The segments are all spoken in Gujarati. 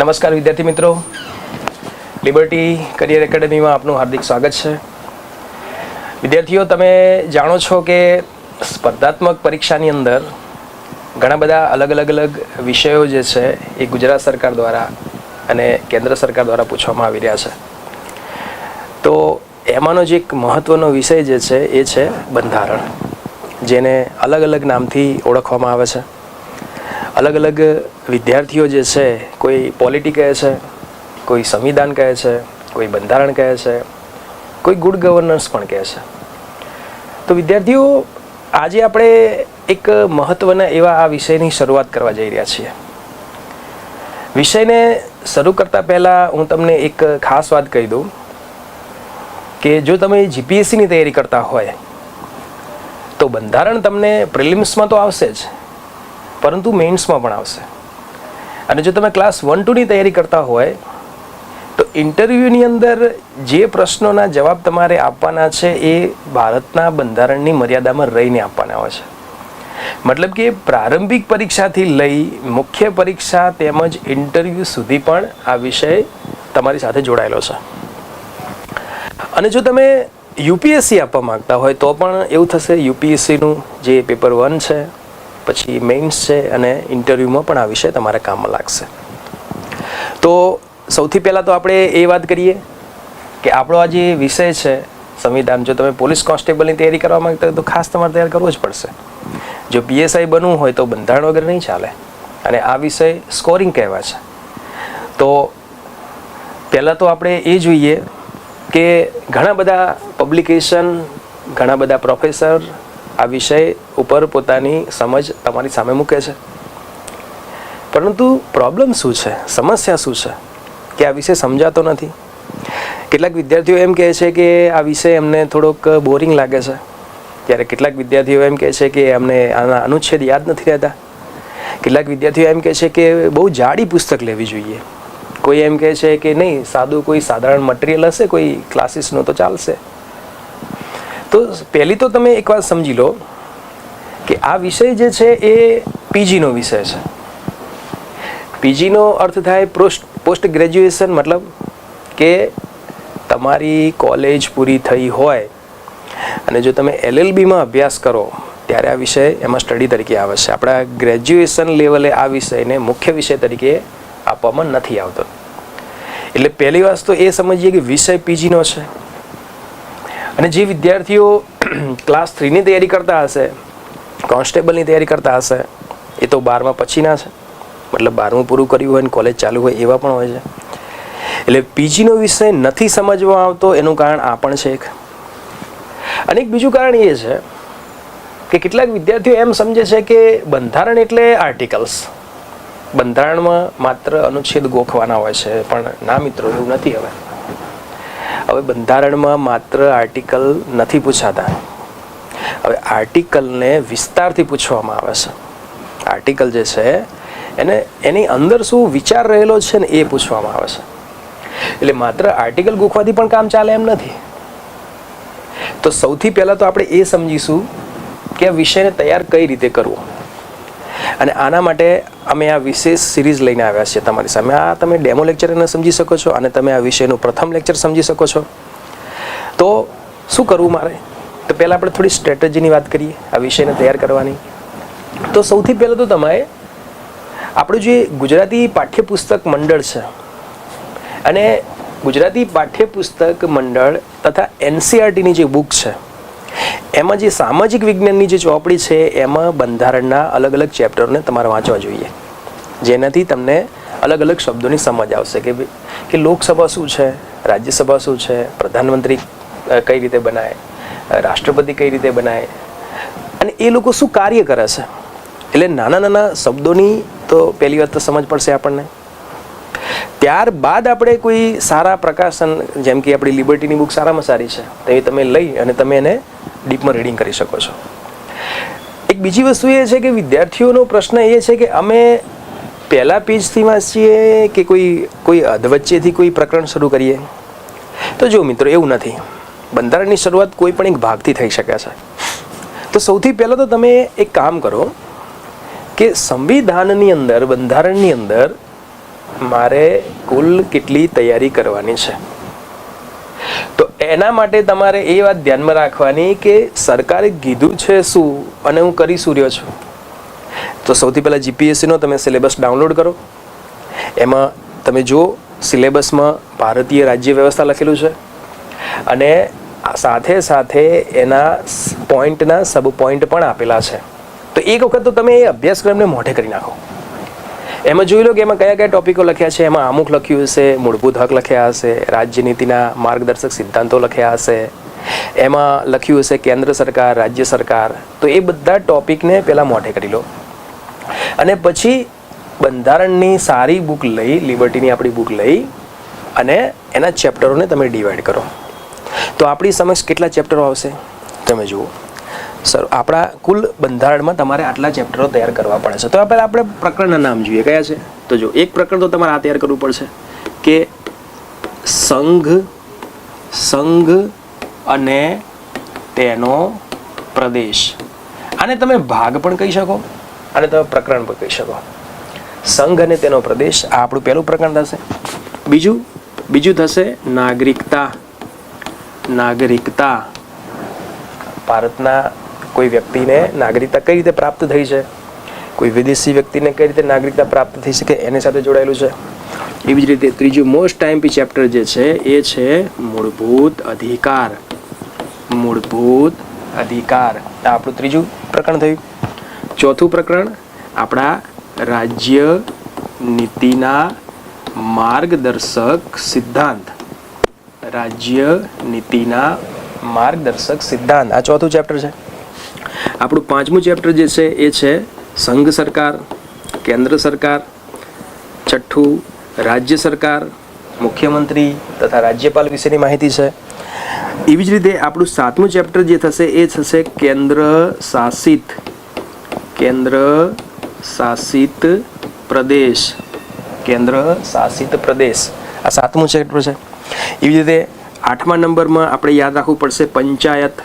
નમસ્કાર વિદ્યાર્થી મિત્રો, લિબર્ટી કરિયર એકેડમીમાં આપનું હાર્દિક સ્વાગત છે. વિદ્યાર્થીઓ, તમે જાણો છો કે સ્પર્ધાત્મક પરીક્ષાની અંદર ઘણા બધા અલગ વિષયો જે છે એ ગુજરાત સરકાર દ્વારા અને કેન્દ્ર સરકાર દ્વારા પૂછવામાં આવી રહ્યા છે. તો એમાંનો જે એક મહત્ત્વનો વિષય જે છે એ છે બંધારણ, જેને અલગ નામથી ઓળખવામાં આવે છે. અલગ વિદ્યાર્થીઓ જે છે, કોઈ પોલિટી કહે છે, કોઈ સંવિધાન કહે છે, કોઈ બંધારણ કહે છે, કોઈ ગુડ ગવર્નન્સ પણ કહે છે. તો વિદ્યાર્થીઓ, આજે આપણે એક મહત્ત્વના એવા આ વિષયની શરૂઆત કરવા જઈ રહ્યા છીએ. વિષયને શરૂ કરતાં પહેલાં હું તમને એક ખાસ વાત કહી દઉં કે જો તમે જીપીએસસીની તૈયારી કરતા હોય તો બંધારણ તમને પ્રિલિમ્સમાં તો આવશે જ, પરંતુ મેઇન્સમાં પણ આવશે. અને જો તમે ક્લાસ 1-2ની તૈયારી કરતા હોય તો ઇન્ટરવ્યૂની અંદર જે પ્રશ્નોના જવાબ તમારે આપવાના છે એ ભારતના બંધારણની મર્યાદામાં રહીને આપવાના હોય છે. મતલબ કે પ્રારંભિક પરીક્ષાથી લઈ મુખ્ય પરીક્ષા તેમજ ઇન્ટરવ્યૂ સુધી પણ આ વિષય તમારી સાથે જોડાયેલો છે. અને જો તમે યુપીએસસી આપવા માગતા હોય તો પણ એવું થશે. યુપીએસસીનું જે પેપર 1 છે, પછી મેઇન્સ છે અને ઇન્ટરવ્યૂમાં પણ આ વિષય તમારે કામમાં લાગશે. તો સૌથી પહેલાં તો આપણે એ વાત કરીએ કે આપણો આ જે વિષય છે સંવિધાન, જો તમે પોલીસ કોન્સ્ટેબલની તૈયારી કરવા માંગતા હોય તો ખાસ તમારે તૈયાર કરવો જ પડશે. જો પીએસઆઈ બનવું હોય તો બંધારણ વગર નહીં ચાલે, અને આ વિષય સ્કોરિંગ કહેવાય છે. તો પહેલાં તો આપણે એ જોઈએ કે ઘણા બધા પબ્લિકેશન, ઘણા બધા પ્રોફેસર આ વિષય ઉપર પોતાની સમજ તમારી સામે મૂકે છે, પરંતુ પ્રોબ્લેમ શું છે, સમસ્યા શું છે કે આ વિષય સમજાતો નથી. કેટલાક વિદ્યાર્થીઓ એમ કહે છે કે આ વિષય એમને થોડોક બોરિંગ લાગે છે, ત્યારે કેટલાક વિદ્યાર્થીઓ એમ કહે છે કે અમને આના અનુચ્છેદ યાદ નથી રહેતા. કેટલાક વિદ્યાર્થીઓ એમ કહે છે કે બહુ જાડી પુસ્તક લેવી જોઈએ. કોઈ એમ કહે છે કે નહીં, સાદું કોઈ સાધારણ મટીરિયલ હશે કોઈ ક્લાસીસનું તો ચાલશે. તો પહેલી તો તમે એક વાત સમજી લો કે આ વિષય જે છે એ પીજીનો વિષય છે. પીજીનો અર્થ થાય પોસ્ટ ગ્રેજ્યુએશન, મતલબ કે તમારી કોલેજ પૂરી થઈ હોય અને જો તમે LLBમાં અભ્યાસ કરો ત્યારે આ વિષય એમાં સ્ટડી તરીકે આવે છે. આપણા ગ્રેજ્યુએશન લેવલે આ વિષયને મુખ્ય વિષય તરીકે આપવામાં નથી આવતો. એટલે પહેલી વાત તો એ સમજીએ કે વિષય પીજીનો છે. અને જે વિદ્યાર્થીઓ ક્લાસ 3ની તૈયારી કરતા હશે, કોન્સ્ટેબલની તૈયારી કરતા હશે, એ તો 12મા પછીના છે, મતલબ 12મું પૂરું કર્યું હોય ને કોલેજ ચાલુ હોય એવા પણ હોય છે. એટલે પીજીનો વિષય નથી સમજવા આવતો એનું કારણ આ પણ છે એક. અને એક બીજું કારણ એ છે કે કેટલાક વિદ્યાર્થીઓ એમ સમજે છે કે બંધારણ એટલે આર્ટિકલ્સ, બંધારણમાં માત્ર અનુચ્છેદ ગોખવાના હોય છે. પણ ના મિત્રો, એવું નથી. હવે બંધારણમાં માત્ર આર્ટિકલ નથી પૂછાતા. હવે આર્ટિકલને વિસ્તારથી પૂછવામાં આવે છે. આર્ટિકલ જે છે એને એની અંદર શું વિચાર રહેલો છે ને એ પૂછવામાં આવે છે. એટલે માત્ર આર્ટિકલ ગોખવાથી પણ કામ ચાલે એમ નથી. તો સૌથી પહેલાં તો આપણે એ સમજીશું કે આ વિષયને તૈયાર કઈ રીતે કરવો. અને આના માટે અમે આ વિશેષ સિરીઝ લઈને આવ્યા છીએ તમારી સામે. આ તમે ડેમો લેક્ચર એને સમજી શકો છો અને તમે આ વિષયનું પ્રથમ લેક્ચર સમજી શકો છો. તો શું કરવું મારે? તો પહેલાં આપણે થોડી સ્ટ્રેટેજીની વાત કરીએ આ વિષયને તૈયાર કરવાની. તો સૌથી પહેલાં તો તમારે આપણું જે ગુજરાતી પાઠ્યપુસ્તક મંડળ છે અને ગુજરાતી પાઠ્યપુસ્તક મંડળ તથા NCERTની જે બુક છે એમાં જે સામાજિક વિજ્ઞાનની જે ચોપડી છે એમાં બંધારણના અલગ ચેપ્ટરને તમારે વાંચવા જોઈએ, જેનાથી તમને અલગ શબ્દોની સમજ આવશે કે લોકસભા શું છે, રાજ્યસભા શું છે, પ્રધાનમંત્રી કઈ રીતે બનાય, રાષ્ટ્રપતિ કઈ રીતે બનાય અને એ લોકો શું કાર્ય કરે છે. એટલે નાના શબ્દોની તો પહેલી વાત તો સમજ પડશે આપણને. ત્યારબાદ આપણે કોઈ સારા પ્રકાશન, જેમ કે આપણી લિબર્ટીની બુક સારામાં સારી છે, તો એ તમે લઈ અને તમે એને ડીપમાં રીડિંગ કરી શકો છો. એક બીજી વસ્તુ એ છે કે વિદ્યાર્થીઓનો પ્રશ્ન એ છે કે અમે પહેલા પેજથી વાંચીએ કે કોઈ અધવચ્ચેથી કોઈ પ્રકરણ શરૂ કરીએ. તો જો મિત્રો, એવું નથી. બંધારણની શરૂઆત કોઈ પણ એક ભાગથી થઈ શકે છે. તો સૌથી પહેલાં તો તમે એક કામ કરો કે સંવિધાનની અંદર, બંધારણની અંદર મારે કુલ કેટલી તૈયારી કરવાની છે. તો એના માટે તમારે એ વાત ધ્યાનમાં રાખવાની કે સરકારે કીધું છે શું અને હું કરી શું રહ્યો છું. તો સૌથી પહેલાં જીપીએસસીનો તમે સિલેબસ ડાઉનલોડ કરો. એમાં તમે જુઓ સિલેબસમાં ભારતીય રાજ્ય વ્યવસ્થા લખેલું છે અને સાથે સાથે એના પોઈન્ટના સબ પોઈન્ટ પણ આપેલા છે. તો એક વખત તો તમે એ અભ્યાસક્રમને મોઢે કરી નાખો. એમાં જોઈ લો કે એમાં કયા કયા ટોપિકો લખ્યા છે. એમાં અમુક લખ્યું હશે, મૂળભૂત હક લખ્યા હશે, રાજ્યનીતિના માર્ગદર્શક સિદ્ધાંતો લખ્યા હશે, એમાં લખ્યું હશે કેન્દ્ર સરકાર, રાજ્ય સરકાર. તો એ બધા ટોપિકને પહેલાં મોઢે કરી લો અને પછી બંધારણની સારી બુક લઈ, લિબર્ટીની આપણી બુક લઈ અને એના ચેપ્ટરોને તમે ડિવાઈડ કરો. તો આપણી સમક્ષ કેટલા ચેપ્ટરો આવશે તમે જુઓ. સર આપણા કુલ બંધારણમાં તમારે આટલા ચેપ્ટરો તૈયાર કરવા પડે છે. તો પહેલાં આપણે પ્રકરણના નામ જોઈએ કયા છે. તો જો એક પ્રકરણ તો તમારે આ તૈયાર કરવું પડશે કે સંઘ અને તેનો પ્રદેશ. આને તમે ભાગ પણ કહી શકો અને તમે પ્રકરણ પણ કહી શકો. સંઘ અને તેનો પ્રદેશ આ આપણું પહેલું પ્રકરણ થશે. બીજું થશે નાગરિકતા. ભારતના કોઈ વ્યક્તિને નાગરિકતા કઈ રીતે પ્રાપ્ત થઈ છે, કોઈ વિદેશી વ્યક્તિને કઈ રીતે નાગરિકતા પ્રાપ્ત થઈ શકે એની સાથે જોડાયેલું છે. એવી જ રીતે ત્રીજું મોસ્ટ આઈએમપી ચેપ્ટર જે છે એ છે મૂળભૂત અધિકાર. આ આપણું ત્રીજું પ્રકરણ થયું. ચોથું પ્રકરણ આપણા રાજ્ય નીતિના માર્ગદર્શક સિદ્ધાંત. આ ચોથું ચેપ્ટર છે. આપણું પાંચમું ચેપ્ટર જે છે એ છે સંઘ સરકાર, કેન્દ્ર સરકાર. છઠ્ઠું રાજ્ય સરકાર, મુખ્યમંત્રી તથા રાજ્યપાલ વિશેની માહિતી છે. એવી જ રીતે આપણું સાતમું ચેપ્ટર જે થશે એ થશે કેન્દ્ર શાસિત પ્રદેશ. આ સાતમું ચેપ્ટર છે. એવી જ રીતે આઠમા નંબરમાં આપણે યાદ રાખવું પડશે પંચાયત.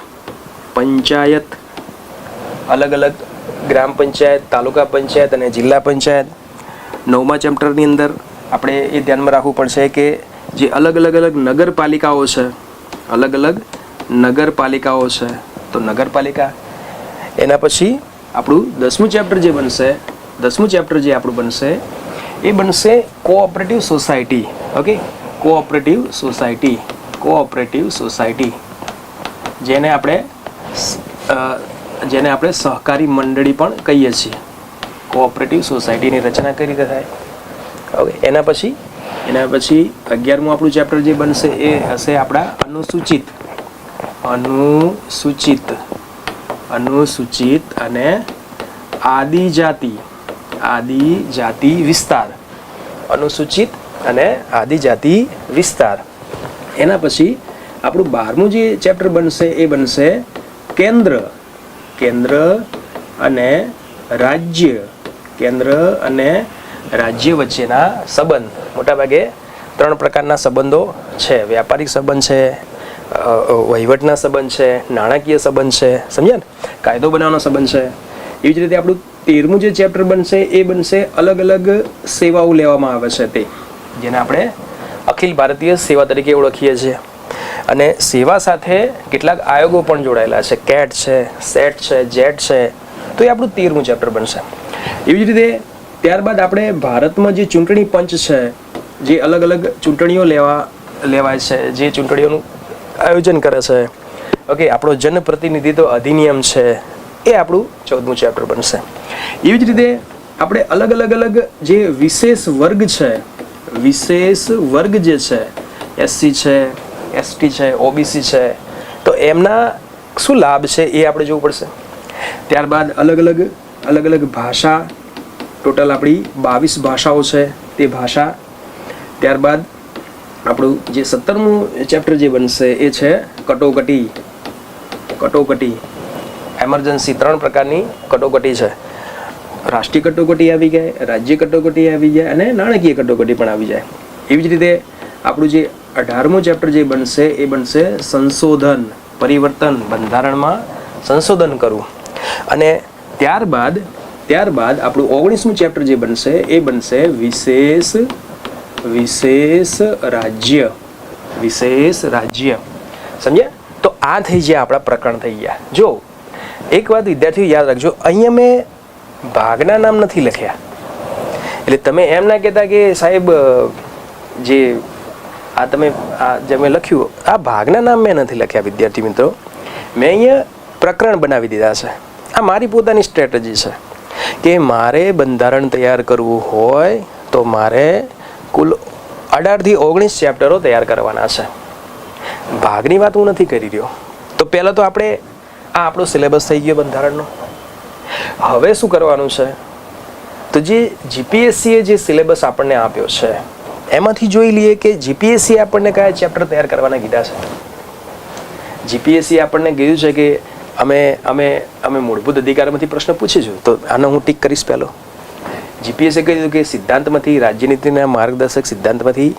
અલગ અલગ ગ્રામ પંચાયત, તાલુકા પંચાયત અને જિલ્લા પંચાયત. નવમા ચેપ્ટરની અંદર આપણે એ ધ્યાનમાં રાખવું પડશે કે જે અલગ અલગ નગરપાલિકાઓ છે, તો નગરપાલિકા. એના પછી આપણું દસમું ચેપ્ટર જે બનશે એ બનશે cooperative society. Okay, cooperative society જેને આપણે સહકારી મંડળી પણ કહીએ છીએ. કોઓપરેટિવ સોસાયટીની રચના કઈ રીતે થાય. ઓકે, એના પછી 11મું આપણું ચેપ્ટર જે બનશે એ હશે આપણા અનુસૂચિત અને આદિજાતિ વિસ્તાર. એના પછી આપણું 12મું જે ચેપ્ટર બનશે એ બનશે કેન્દ્ર અને રાજ્ય વચ્ચેના સંબંધ. મોટાભાગે 3 પ્રકારના સંબંધો છે. વ્યાપારિક સંબંધ છે, વહીવટના સંબંધ છે, નાણાકીય સંબંધ છે, સમજ્યા ને, કાયદો બનાવવાનો સંબંધ છે. એવી જ રીતે આપણું 13મું જે ચેપ્ટર બનશે એ બનશે અલગ અલગ સેવાઓ લેવામાં આવે છે તે, જેને આપણે અખિલ ભારતીય સેવા તરીકે ઓળખીએ છીએ. અને સેવા સાથે કેટલાક આયોગો પણ જોડાયેલા છે, કેટ છે, સેટ છે, જેટ છે. તો એ આપણું 13મું ચેપ્ટર બનશે. એવી જ રીતે ત્યારબાદ આપણે ભારતમાં જે ચૂંટણી પંચ છે, જે અલગ અલગ ચૂંટણીઓ લેવાય છે, જે ચૂંટણીઓનું આયોજન કરે છે. ઓકે, આપણો જનપ્રતિનિધિત્વ અધિનિયમ છે, એ આપણું 14મું ચેપ્ટર બનશે. એવી જ રીતે આપણે અલગ અલગ જે વિશેષ વર્ગ જે છે, એસસી છે, એસટી છે, ઓબીસી છે, તો એમના શું લાભ છે એ આપણે જોવું પડશે. ત્યારબાદ અલગ અલગ ભાષા, ટોટલ આપણી 22 ભાષાઓ છે તે ભાષા. ત્યારબાદ આપણું જે 17મું ચેપ્ટર જે બનશે એ છે કટોકટી. એમરજન્સી 3 પ્રકારની કટોકટી છે. રાષ્ટ્રીય કટોકટી આવી જાય, રાજ્ય કટોકટી આવી જાય અને નાણાકીય કટોકટી પણ આવી જાય. એવી જ રીતે આપણું જે 18મું ચેપ્ટર જે બનશે એ બનશે સંશોધન, પરિવર્તન, બંધારણમાં સંશોધન કરવું. અને ત્યારબાદ આપણું 19મું ચેપ્ટર જે બનશે એ બનશે વિશેષ રાજ્ય. વિશેષ રાજ્ય. સમજ્યા? તો આ થઈ ગયા આપણા પ્રકરણ થઈ ગયા. જો એક વાત વિદ્યાર્થીઓ યાદ રાખજો, અહીંયા મેં ભાગના નામ નથી લખ્યા. એટલે તમે એમ ના કહેતા કે સાહેબ જે આ તમે આ જે મેં લખ્યું આ ભાગના નામ મેં નથી લખ્યા. વિદ્યાર્થી મિત્રો, મેં અહીંયા પ્રકરણ બનાવી દીધા છે. આ મારી પોતાની સ્ટ્રેટેજી છે કે મારે બંધારણ તૈયાર કરવું હોય તો મારે કુલ 18 થી 19 ચેપ્ટરો તૈયાર કરવાના છે. ભાગની વાત હું નથી કરી રહ્યો. તો પહેલાં તો આપણે આ આપણો સિલેબસ થઈ ગયો બંધારણનો. હવે શું કરવાનું છે? તો જે જીપીએસસીએ જે સિલેબસ આપણને આપ્યો છે એમાંથી જોઈ લઈએ કે જીપીએસસી આપણને કયા ચેપ્ટર તૈયાર કરવાના કીધા છે. જીપીએસસી આપણને કીધું છે કે અમે અમે અમે મૂળભૂત અધિકારમાંથી પ્રશ્ન પૂછીશું, તો આનો હું ટીક કરીશ. પહેલો જીપીએસસીએ કહી દીધું કે સિદ્ધાંતમાંથી, રાજ્યનીતિના માર્ગદર્શક સિદ્ધાંતમાંથી,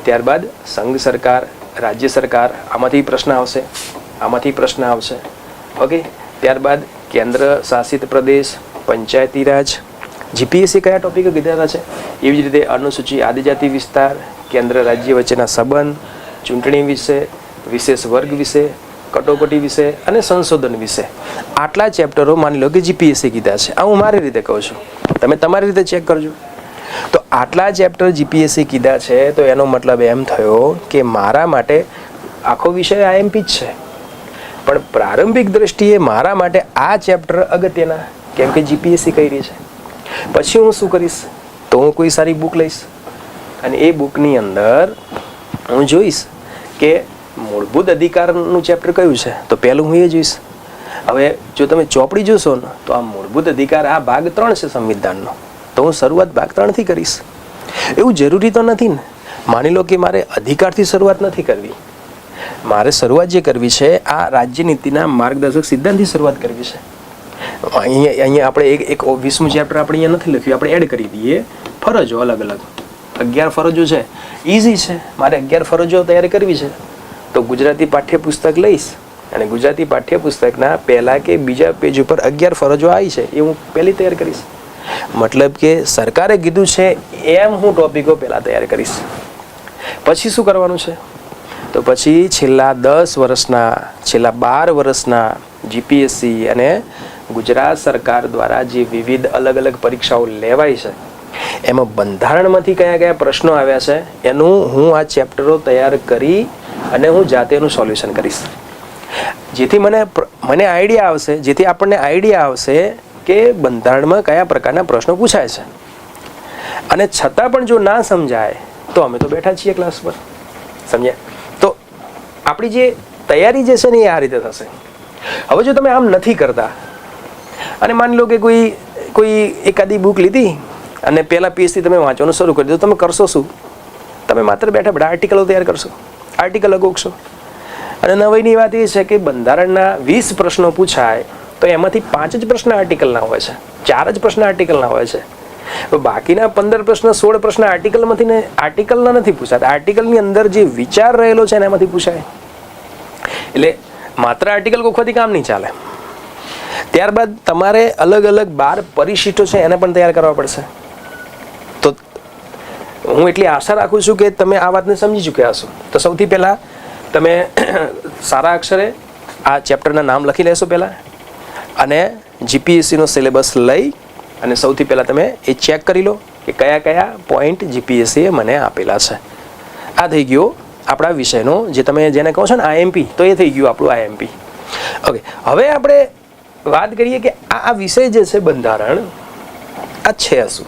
ત્યારબાદ સંઘ સરકાર, રાજ્ય સરકાર, આમાંથી પ્રશ્ન આવશે, આમાંથી પ્રશ્ન આવશે. ઓકે, ત્યારબાદ કેન્દ્ર શાસિત પ્રદેશ, પંચાયતી રાજ. જીપીએસસી કયા ટોપિકો કીધા છે? એવી જ રીતે અનુસૂચિ આદિજાતિ વિસ્તાર, કેન્દ્ર રાજ્ય વચ્ચેના સંબંધ, ચૂંટણી વિશે, વિશેષ વર્ગ વિશે, કટોકટી વિશે અને સંશોધન વિશે. આટલા ચેપ્ટરો માની લો કે જીપીએસસી કીધા છે. આ હું મારી રીતે કહું છું, તમે તમારી રીતે ચેક કરજો. તો આટલા ચેપ્ટર જીપીએસસી કીધા છે તો એનો મતલબ એમ થયો કે મારા માટે આખો વિષય આઈએમપી જ છે, પણ પ્રારંભિક દ્રષ્ટિએ મારા માટે આ ચેપ્ટર અગત્યના, કેમ કે જીપીએસસી કહી રહી છે. પછી હું શું કરીશ? તો હું કોઈ સારી બુક લઈશ અને એ બુકની અંદર હું જોઈશ કે મૂળભૂત અધિકારનું ચેપ્ટર કયું છે, તો પહેલું હું એ જોઈશ. હવે જો તમે ચોપડી જોશો ને તો આ મૂળભૂત અધિકાર આ ભાગ 3 છે સંવિધાનનો, તો હું શરૂઆત ભાગ 3 થી કરીશ. એવું જરૂરી તો નથી ને. માની લો કે મારે અધિકારથી શરૂઆત નથી કરવી, મારે શરૂઆત જે કરવી છે આ રાજ્યનીતિના માર્ગદર્શક સિદ્ધાંતથી શરૂઆત કરવી છે. અહીંયા આપણે એક 20મું ચેપ્ટર આપણે અહીંયા નથી લખ્યું, આપણે એડ કરી દઈએ. ફરજો અલગ અલગ 11 ફરજો છે, ઇઝી છે. મારે 11 ફરજો તૈયાર કરવી છે તો ગુજરાતી પાઠ્યપુસ્તક લઈશ અને ગુજરાતી પાઠ્યપુસ્તકના પહેલા કે બીજા પેજ ઉપર 11 ફરજો આવી છે એ હું પહેલી તૈયાર કરીશ. મતલબ કે સરકારે કીધું છે એમ હું ટોપિકો પહેલાં તૈયાર કરીશ. પછી શું કરવાનું છે? તો પછી છેલ્લા 10 વર્ષના, છેલ્લા 12 વર્ષના જીપીએસસી અને ગુજરાત સરકાર દ્વારા જે વિવિધ અલગ અલગ પરીક્ષાઓ લેવાય છે એમાં બંધારણમાંથી કયા કયા પ્રશ્નો આવ્યા છે એનું હું આ ચેપ્ટરો તૈયાર કરી અને હું જાતે એનું સોલ્યુશન કરીશ. જેથી મને આઈડિયા આવશે, જેથી આપણને આઈડિયા આવશે કે બંધારણમાં કયા પ્રકારના પ્રશ્નો પૂછાય છે. અને છતાં પણ જો ના સમજાય તો અમે તો બેઠા છીએ ક્લાસ પર, સમજ્યા? તો આપણી જે તૈયારી જે છે ને એ આ રીતે થશે. હવે જો તમે આમ નથી કરતા અને માની લો કે કોઈ એકાદી બુક લીધી અને પહેલા પેજથી તમે વાંચવાનું શરૂ કરી દો, તમે કરશો શું? તમે માત્ર બેઠા બેઠા આર્ટિકલો તૈયાર કરશો, આર્ટિકલ ગોખશો. અને નવાઈની વાત એ છે કે બંધારણના 20 પ્રશ્નો પૂછાય તો એમાંથી 5 જ પ્રશ્ન આર્ટિકલના હોય છે, 4 જ પ્રશ્ન આર્ટિકલના હોય છે. બાકીના 15 પ્રશ્ન, 16 પ્રશ્ન આર્ટિકલના નથી પૂછાતા. આર્ટિકલની અંદર જે વિચાર રહેલો છે એનામાંથી પૂછાય. એટલે માત્ર આર્ટિકલ ગોખવાથી કામ નહીં ચાલે. ત્યારબાદ તમારે અલગ અલગ 12 પરિશિષ્ટો છે એને પણ તૈયાર કરવા પડશે. તો હું એટલી આશા રાખું છું કે તમે આ વાતને સમજી ચૂક્યા હશો. તો સૌથી પહેલાં તમે સારા અક્ષરે આ ચેપ્ટરના નામ લખી લેશો પહેલાં, અને જીપીએસસીનો સિલેબસ લઈ અને સૌથી પહેલાં તમે એ ચેક કરી લો કે કયા કયા પોઈન્ટ જીપીએસસીએ મને આપેલા છે. આ થઈ ગયો આપણા વિષયનો, જે તમે જેને કહો છો ને આઈએમપી, તો એ થઈ ગયું આપણું આઈએમપી. ઓકે, હવે આપણે વાત કરીએ કે આ વિષય જે છે બંધારણ, આ છે શું?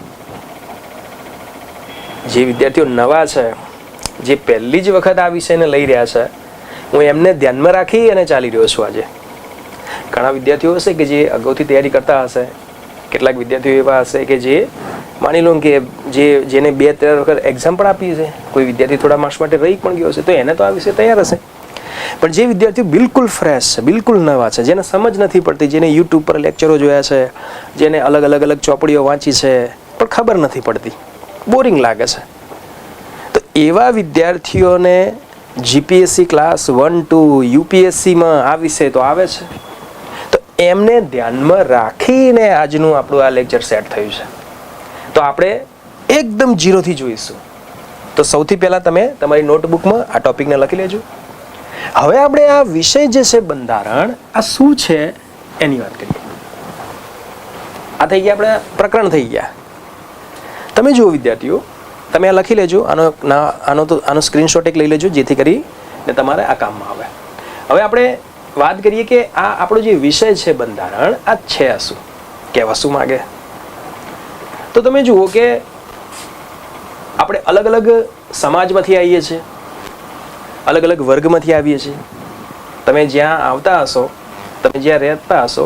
જે વિદ્યાર્થીઓ નવા છે, જે પહેલી જ વખત આ વિષયને લઈ રહ્યા છે, હું એમને ધ્યાનમાં રાખી અને ચાલી રહ્યો છું. આજે ઘણા વિદ્યાર્થીઓ હશે કે જે અગાઉથી તૈયારી કરતા હશે, કેટલાક વિદ્યાર્થીઓ એવા હશે કે જે માની લો કે જેને 2-3 વખત એક્ઝામ પણ આપી છે, કોઈ વિદ્યાર્થી થોડા માર્ક્સ માટે રહી પણ ગયો હશે, તો એને તો આ વિષય તૈયાર હશે. પણ જે વિદ્યાર્થીઓ બિલકુલ ફ્રેશ છે, બિલકુલ નવા છે, જેને સમજ નથી પડતી, જેને યુટ્યુબ પર લેક્ચરો જોયા છે, જેને અલગ અલગ ચોપડીઓ વાંચી છે પણ ખબર નથી પડતી, બોરિંગ લાગે છે, તો એવા વિદ્યાર્થીઓને જીપીએસસી ક્લાસ 1-2 યુપીએસસીમાં આ વિષય તો આવે છે, તો એમને ધ્યાનમાં રાખીને આજનું આપણું આ લેક્ચર સેટ થયું છે. તો આપણે એકદમ ઝીરોથી જોઈશું. તો સૌથી પહેલાં તમે તમારી નોટબુકમાં આ ટોપિકને લખી લેજો. હવે આપણે આ વિષય જે છે બંધારણ, આ શું છે એની વાત કરીએ. આ થઈ ગયા આપણે પ્રકરણ થઈ ગયા. તમે જુઓ વિદ્યાર્થીઓ, તમે આ લખી લેજો. આનો સ્ક્રીનશોટ એક લઈ લેજો, જેથી કરીને તમારે આ કામમાં આવે. હવે આપણે વાત કરીએ કે આ આપણો જે વિષય છે બંધારણ, આ છે શું, કહેવા શું માગે. તો તમે જુઓ કે આપણે અલગ અલગ સમાજમાંથી આવીએ છીએ, અલગ અલગ વર્ગમાંથી આવીએ છીએ. તમે જ્યાં આવતા હશો, તમે જ્યાં રહેતા હશો,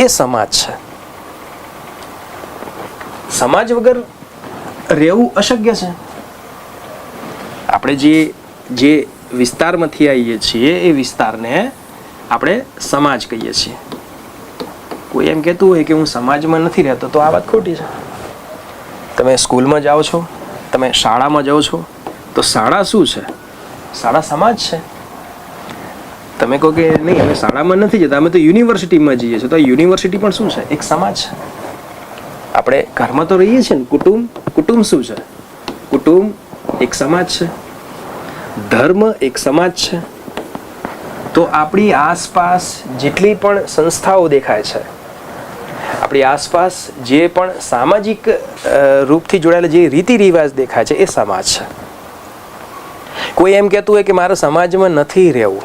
એ સમાજ છે. સમાજ વગર રહેવું અશક્ય છે. આપણે જે વિસ્તારમાંથી આવીએ છીએ એ વિસ્તારને આપણે સમાજ કહીએ છીએ. કોઈ એમ કહેતું હોય કે હું સમાજમાં નથી રહેતો, તો આ વાત ખોટી છે. તમે સ્કૂલમાં જાઓ છો, તમે શાળામાં જાઓ છો, તો શાળા શું છે? શાળા સમાજ છે. તમે કહો કે નહીં અમે શાળામાં નથી જતા, અમે તો યુનિવર્સિટીમાં જઈએ છીએ, તો યુનિવર્સિટી પણ શું છે? એક સમાજ છે. આપણે ઘરમાં તો રહીએ છીએ ને, કુટુંબ શું છે? કુટુંબ એક સમાજ છે. ધર્મ એક સમાજ છે. તો આપણી આસપાસ જેટલી પણ સંસ્થાઓ દેખાય છે, આપણી આસપાસ જે પણ સામાજિક રૂપથી જોડાયેલા જે રીતિ રિવાજ દેખાય છે, એ સમાજ છે. કોઈ એમ કહેતું હોય કે મારે સમાજમાં નથી રહેવું,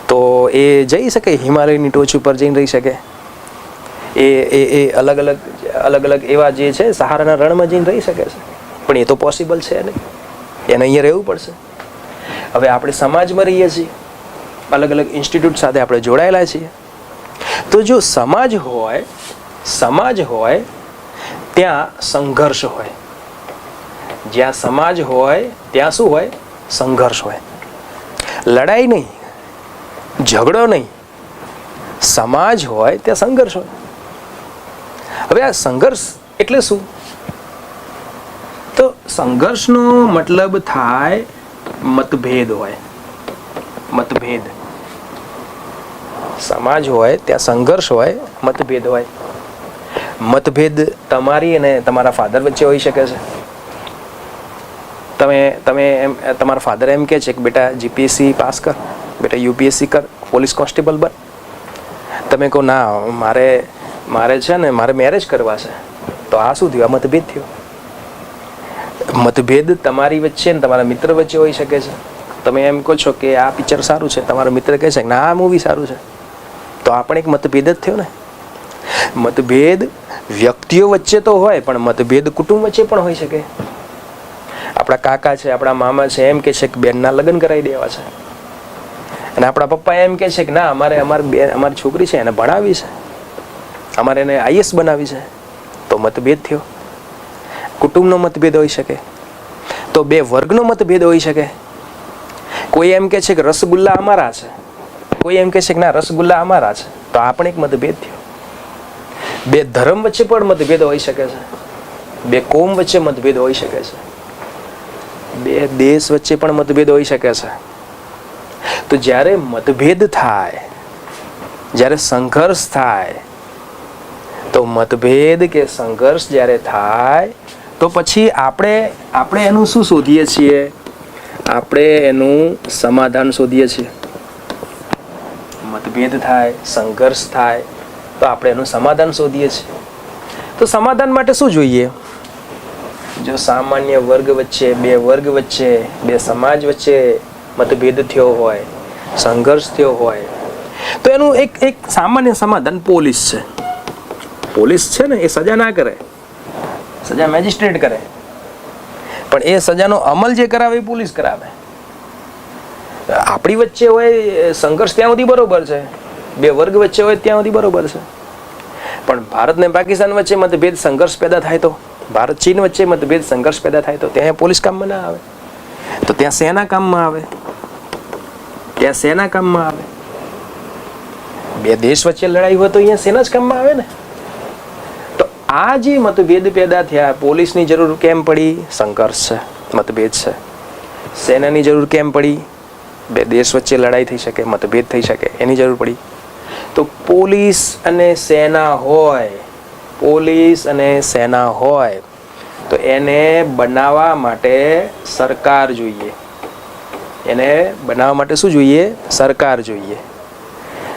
તો એ જઈ શકે, હિમાલયની ટોચ ઉપર જઈને રહી શકે. એ અલગ અલગ એવા જે છે સહારાના રણમાં જઈને રહી શકે છે. પણ એ તો પોસિબલ છે નહીં, એને અહીંયા રહેવું પડશે. હવે આપણે સમાજમાં રહીએ છીએ, અલગ અલગ ઇન્સ્ટિટ્યૂટ સાથે આપણે જોડાયેલા છીએ. તો જો સમાજ હોય ત્યાં સંઘર્ષ હોય. જ્યાં સમાજ હોય ત્યાં શું હોય? સંઘર્ષ હોય. લડાઈ નહીં, ઝઘડો નહીં. સમાજ હોય ત્યાં સંઘર્ષ હોય. હવે આ સંઘર્ષ એટલે શું? તો સંઘર્ષનો મતલબ થાય મતભેદ હોય. મતભેદ. સમાજ હોય ત્યાં સંઘર્ષ હોય, મતભેદ હોય. મતભેદ તમારી અને તમારા ફાધર વચ્ચે હોઈ શકે છે. તમે એમ તમારા ફાધર એમ કહે છે કે બેટા જીપીએસસી પાસ કર, બેટા યુપીએસસી કર, પોલીસ કોન્સ્ટેબલ બન. તમે કહો ના મારે છે ને મારે મેરેજ કરવા છે, તો આ શું થયું? આ મતભેદ થયો. મતભેદ તમારી વચ્ચે ને તમારા મિત્ર વચ્ચે હોઈ શકે છે. તમે એમ કહો છો કે આ પિક્ચર સારું છે, તમારો મિત્ર કહે છે કે ના આ મૂવી સારું છે, તો આ પણ એક મતભેદ જ થયો ને. મતભેદ વ્યક્તિઓ વચ્ચે તો હોય, પણ મતભેદ કુટુંબ વચ્ચે પણ હોઈ શકે. આપણા કાકા છે, આપણા મામા છે, એમ કે છે કે બેનના લગ્ન કરાવી દેવા છે, અને આપણા પપ્પા એમ કે છે કે ના અમારી છોકરી છે એને ભણાવી છે, અમારે એને આઈએસ બનાવી છે. તો મતભેદ થયો. કુટુંબનો મતભેદ હોઈ શકે. તો બે વર્ગનો મતભેદ હોઈ શકે. કોઈ એમ કે છે કે રસગુલ્લા અમારા છે, કોઈ એમ કે છે કે ના રસગુલ્લા અમારા છે, તો આ પણ એક મતભેદ થયો. બે ધર્મ વચ્ચે પણ મતભેદ હોઈ શકે છે. બે કોમ વચ્ચે મતભેદ હોઈ શકે છે. બે દેશ વચ્ચે પણ મતભેદ હોઈ શકે છે. તો જ્યારે મતભેદ થાય, જ્યારે સંઘર્ષ થાય, તો મતભેદ કે સંઘર્ષ જ્યારે થાય, તો પછી આપણે એનું શું શોધીએ છીએ? આપણે એનું સમાધાન શોધીએ છીએ. મતભેદ થાય, સંઘર્ષ થાય, તો આપણે એનું સમાધાન શોધીએ છીએ. તો સમાધાન માટે શું જોઈએ? જો સામાન્ય વર્ગ વચ્ચે, બે વર્ગ વચ્ચે, બે સમાજ વચ્ચે મતભેદ થયો હોય, સંઘર્ષ થયો હોય, તો એનું એક સામાન્ય સમાધાન પોલીસ છે. પોલીસ છે ને એ સજા ના કરે, સજા મેજિસ્ટ્રેટ કરે, પણ એ સજાનો અમલ જે કરાવે એ પોલીસ કરાવે. આપણી વચ્ચે હોય સંઘર્ષ ત્યાં સુધી બરોબર છે, બે વર્ગ વચ્ચે હોય ત્યાં સુધી બરોબર છે, પણ ભારત ને પાકિસ્તાન વચ્ચે મતભેદ સંઘર્ષ પેદા થાય, તો ભારત ચીન વચ્ચે મતભેદ સંઘર્ષ પેદા થાય, તો ત્યાં પોલીસ કામમાં ના આવે, તો ત્યાં સેના કામમાં આવે. ત્યાં સેના કામમાં આવે. બે દેશ વચ્ચે લડાઈ હોય તો અહીંયા સેના જ કામમાં આવે ને. તો આ જે મતભેદ પેદા થયા, પોલીસની જરૂર કેમ પડી? સંઘર્ષ છે, મતભેદ છે. સેનાની જરૂર કેમ પડી? બે દેશ વચ્ચે લડાઈ થઈ શકે, મતભેદ થઈ શકે, એની જરૂર પડી. તો પોલીસ અને સેના હોય, પોલીસ અને સેના હોય તો એને બનાવવા માટે સરકાર જોઈએ. એને બનાવવા માટે શું જોઈએ? સરકાર જોઈએ.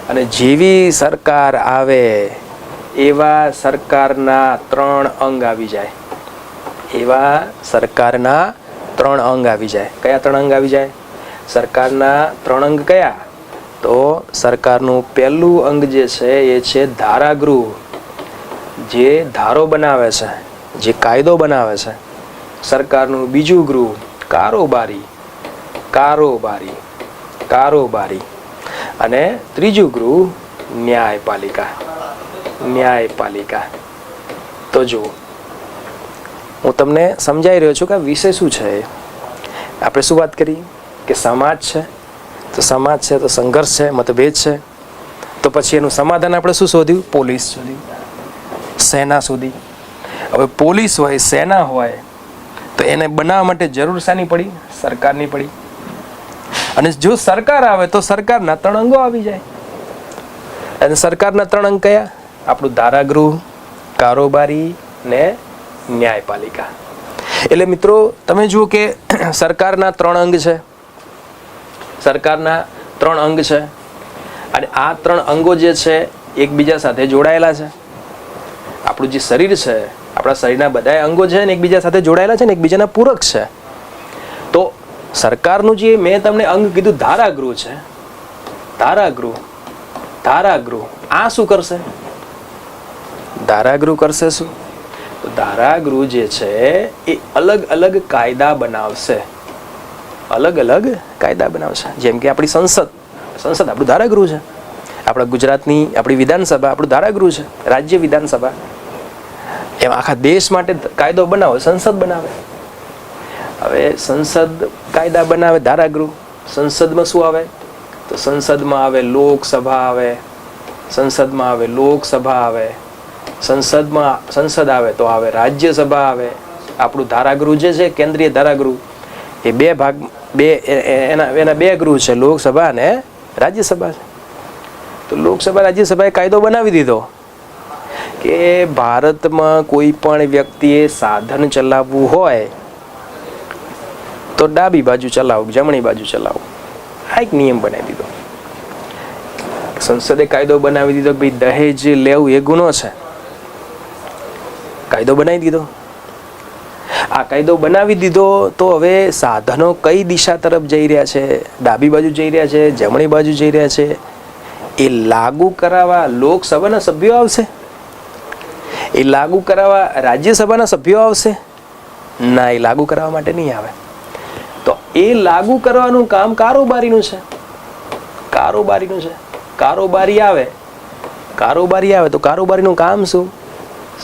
અને જેવી સરકાર આવે એવા સરકારના 3 અંગ આવી જાય. એવા સરકારના 3 અંગ આવી જાય. કયા 3 અંગ આવી જાય? સરકારના 3 અંગ કયા? તો સરકારનું પહેલું અંગ જે છે એ છે ધારાગૃહ, જે ધારો બનાવે છે, જે કાયદો બનાવે છે. સરકારનું બીજું ગૃહ કારોબારી, કારોબારી, કારોબારી. અને ત્રીજું ગૃહ ન્યાયપાલિકા, ન્યાયપાલિકા. તો જુઓ, હું તમને સમજાવી રહ્યો છું કે આ વિષય શું છે. આપણે શું વાત કરી કે સમાજ છે, તો સમાજ છે તો સંઘર્ષ છે, મતભેદ છે. તો પછી એનું સમાધાન આપણે શું શોધ્યું? પોલીસ શોધ્યું, સેના શોધી. હવે પોલીસ હોય, સેના હોય, તો એને બનાવવા માટે જરૂર શાની પડી? સરકારની પડી. અને જો સરકાર આવે તો સરકારના 3 અંગો આવી જાય. અને સરકારના 3 અંગ કયા? આપણું ધારાગૃહ, કારોબારી ને ન્યાયપાલિકા. એટલે મિત્રો તમે જુઓ કે સરકારના 3 અંગ છે. સરકારના 3 અંગ છે. અને આ 3 અંગો જે છે એકબીજા સાથે જોડાયેલા છે. આપણું જે શરીર છે, આપણા શરીરના બધા અંગો છે ને એકબીજા સાથે જોડાયેલા છે ને એકબીજાના પૂરક છે. તો સરકારનું જે મેં તમને અંગ કીધું ધારાગૃહ છે, ધારાગૃહ, ધારાગૃહ આ શું કરશે? ધારાગૃહ કરશે શું? તો ધારાગૃહ જે છે એ અલગ અલગ કાયદા બનાવશે. અલગ અલગ કાયદા બનાવશે. જેમ કે આપણી સંસદ, સંસદ આપણું ધારાગૃહ છે. આપણા ગુજરાતની આપણી વિધાનસભા આપણું ધારાગૃહ છે, રાજ્ય વિધાનસભા. એમ આખા દેશ માટે કાયદો બનાવો, સંસદ બનાવે. હવે સંસદ કાયદા બનાવે, ધારાગૃહ. સંસદમાં શું આવે? તો સંસદમાં આવે લોકસભા આવે, સંસદમાં આવે લોકસભા આવે, સંસદમાં સંસદ આવે તો આવે રાજ્યસભા આવે. આપણું ધારાગૃહ જે છે કેન્દ્રીય ધારાગૃહ એ 2 ભાગ, એના 2 ગૃહ છે, લોકસભા અને રાજ્યસભા છે. તો લોકસભા રાજ્યસભાએ કાયદો બનાવી દીધો કે ભારતમાં કોઈ પણ વ્યક્તિએ સાધન ચલાવવું હોય તો ડાબી બાજુ ચલાવો, જમણી બાજુ ચલાવો. આ એક નિયમ બનાવી દીધો. સંસદે કાયદો બનાવી દીધો કે ભાઈ દહેજ લેવું એ ગુનો છે. કાયદો બનાવી દીધો. આ કાયદો બનાવી દીધો તો હવે સાધનો કઈ દિશા તરફ જઈ રહ્યા છે? ડાબી બાજુ જઈ રહ્યા છે, જમણી બાજુ જઈ રહ્યા છે? એ લાગુ કરાવવા લોકસભાના સભ્યો આવશે? એ લાગુ કરાવવા રાજ્યસભાના સભ્યો આવશે? ના, એ લાગુ કરાવવા માટે નહીં આવે. તો એ લાગુ કરવાનું કામ કારોબારીનું છે, કારોબારીનું છે. કારોબારી આવે, કારોબારી આવે તો કારોબારીનું કામ શું?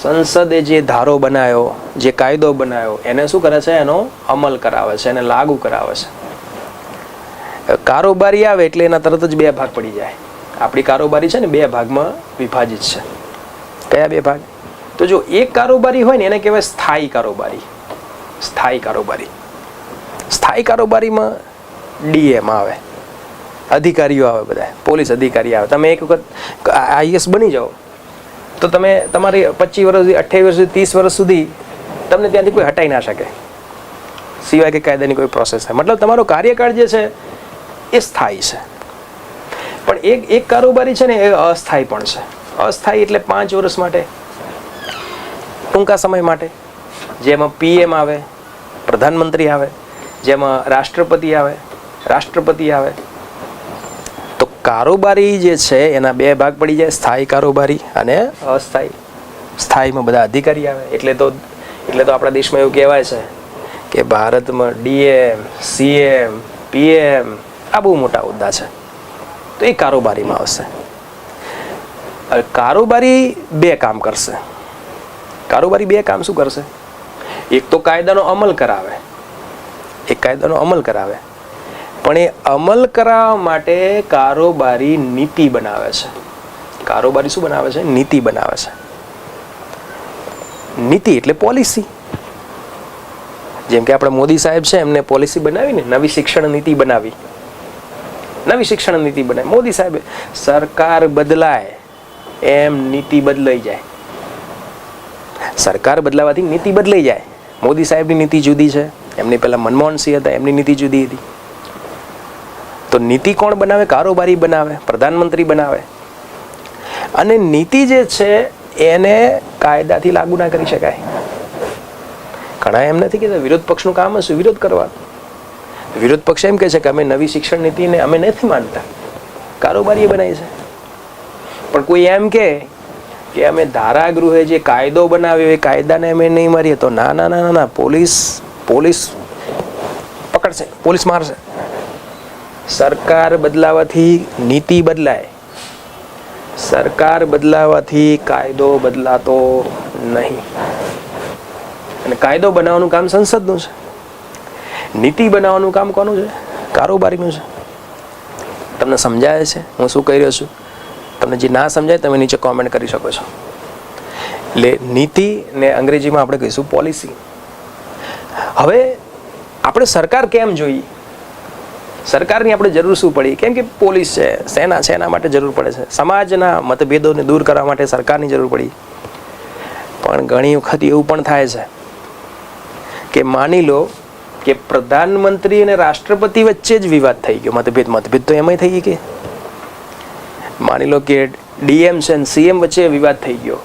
સંસદે જે ધારો બનાવ્યો, જે કાયદો બનાવ્યો એને શું કરે છે? એનો અમલ કરાવે છે, એને લાગુ કરાવે છે. કારોબારી આવે એટલે એના તરત જ 2 ભાગ પડી જાય. આપણી કારોબારી છે ને 2 ભાગમાં વિભાજિત છે. કયા 2 ભાગ? તો જો એક કારોબારી હોય ને એને કહેવાય સ્થાયી કારોબારી. સ્થાયી કારોબારી. સ્થાયી કારોબારીમાં ડીએમ આવે, અધિકારીઓ આવે, બધા પોલીસ અધિકારી આવે. તમે એક વખત આઈએસ બની જાઓ તો તમે તમારી 25 વર્ષથી 28 વર્ષથી 30 વર્ષ સુધી તમને ત્યાંથી કોઈ હટાઈ ના શકે, સિવાય કે કાયદાની કોઈ પ્રોસેસ થાય. મતલબ તમારો કાર્યકાળ જે છે એ સ્થાયી છે. પણ એક કારોબારી છે ને એ અસ્થાયી પણ છે. અસ્થાયી એટલે 5 વર્ષ માટે, ટૂંકા સમય માટે. જેમાં પીએમ આવે, પ્રધાનમંત્રી આવે, જેમાં રાષ્ટ્રપતિ આવે, રાષ્ટ્રપતિ આવે. તો કારોબારી જે છે એના 2 ભાગ પડી જાય, સ્થાયી કારોબારી અને અસ્થાયી. સ્થાયીમાં બધા અધિકારી આવે. એટલે તો આપણા દેશમાં એવું કહેવાય છે કે ભારતમાં ડીએમ, સીએમ, પીએમ આ બહુ મોટા હોદ્દા છે. તો એ કારોબારીમાં આવશે. કારોબારી 2 કામ કરશે. કારોબારી 2 કામ શું કરશે? એક તો કાયદાનો અમલ કરાવે, એક કાયદાનો અમલ કરાવે. પણ એ અમલ કરાવવા માટે કારોબારી નીતિ બનાવે છે. કારોબારી શું બનાવે છે? નીતિ બનાવે છે. નીતિ એટલે પોલિસી. જેમ કે આપણે મોદી સાહેબ છે, એમને પોલિસી બનાવી ને, નવી શિક્ષણ નીતિ બનાવી. નવી શિક્ષણ નીતિ બનાવી મોદી સાહેબે. સરકાર બદલાય એમ નીતિ બદલાઈ જાય. સરકાર બદલાવાથી નીતિ બદલાઈ જાય. મોદી સાહેબની નીતિ જુદી છે, એમની પહેલાં મનમોહનસિંહ હતા, એમની નીતિ જુદી હતી. તો નીતિ કોણ બનાવે? કારોબારી બનાવે, પ્રધાનમંત્રી બનાવે. અને નીતિ જે છે એને કાયદાથી લાગુ ના કરી શકાય. ઘણા એમ નથી કહેતા વિરોધ પક્ષનું કામ હશે વિરોધ કરવાનો. વિરોધ પક્ષ એમ કહે છે કે અમે નવી શિક્ષણ નીતિને અમે નથી માનતા, કારોબારીએ બનાવી છે. પણ કોઈ એમ કે અમે ધારાગૃહે જે કાયદો બનાવ્યો એ કાયદાને અમે નહીં મારીએ તો ના ના ના ના, પોલીસ પકડશે, પોલીસ મારશે. સરકાર બદલાવાથી નીતિ બદલાય, સરકાર બદલાવાથી કાયદો બદલાતો નહીં. અને કાયદો બનાવવાનું કામ સંસદનું છે, નીતિ બનાવવાનું કામ કોનું છે? કારોબારીનું છે. તમને સમજાય છે હું શું કહી રહ્યો છું? તમને જે ના સમજાય તમે નીચે કોમેન્ટ કરી શકો છો. એટલે નીતિ ને અંગ્રેજીમાં આપણે કહીશું પોલિસી. હવે આપણે સરકાર કેમ જોઈએ? સરકારની આપણે જરૂર શું પડી? કેમ કે પોલીસ છે, સેના છે, એના માટે જરૂર પડે છે. સમાજના મતભેદોને દૂર કરવા માટે સરકારની જરૂર પડી. પણ ઘણી વખત એવું પણ થાય છે કે માની લો કે પ્રધાનમંત્રી અને રાષ્ટ્રપતિ વચ્ચે જ વિવાદ થઈ ગયો, મતભેદ તો એમાંય થઈ કે માની લો કે ડીએમ છે અને સીએમ વચ્ચે વિવાદ થઈ ગયો,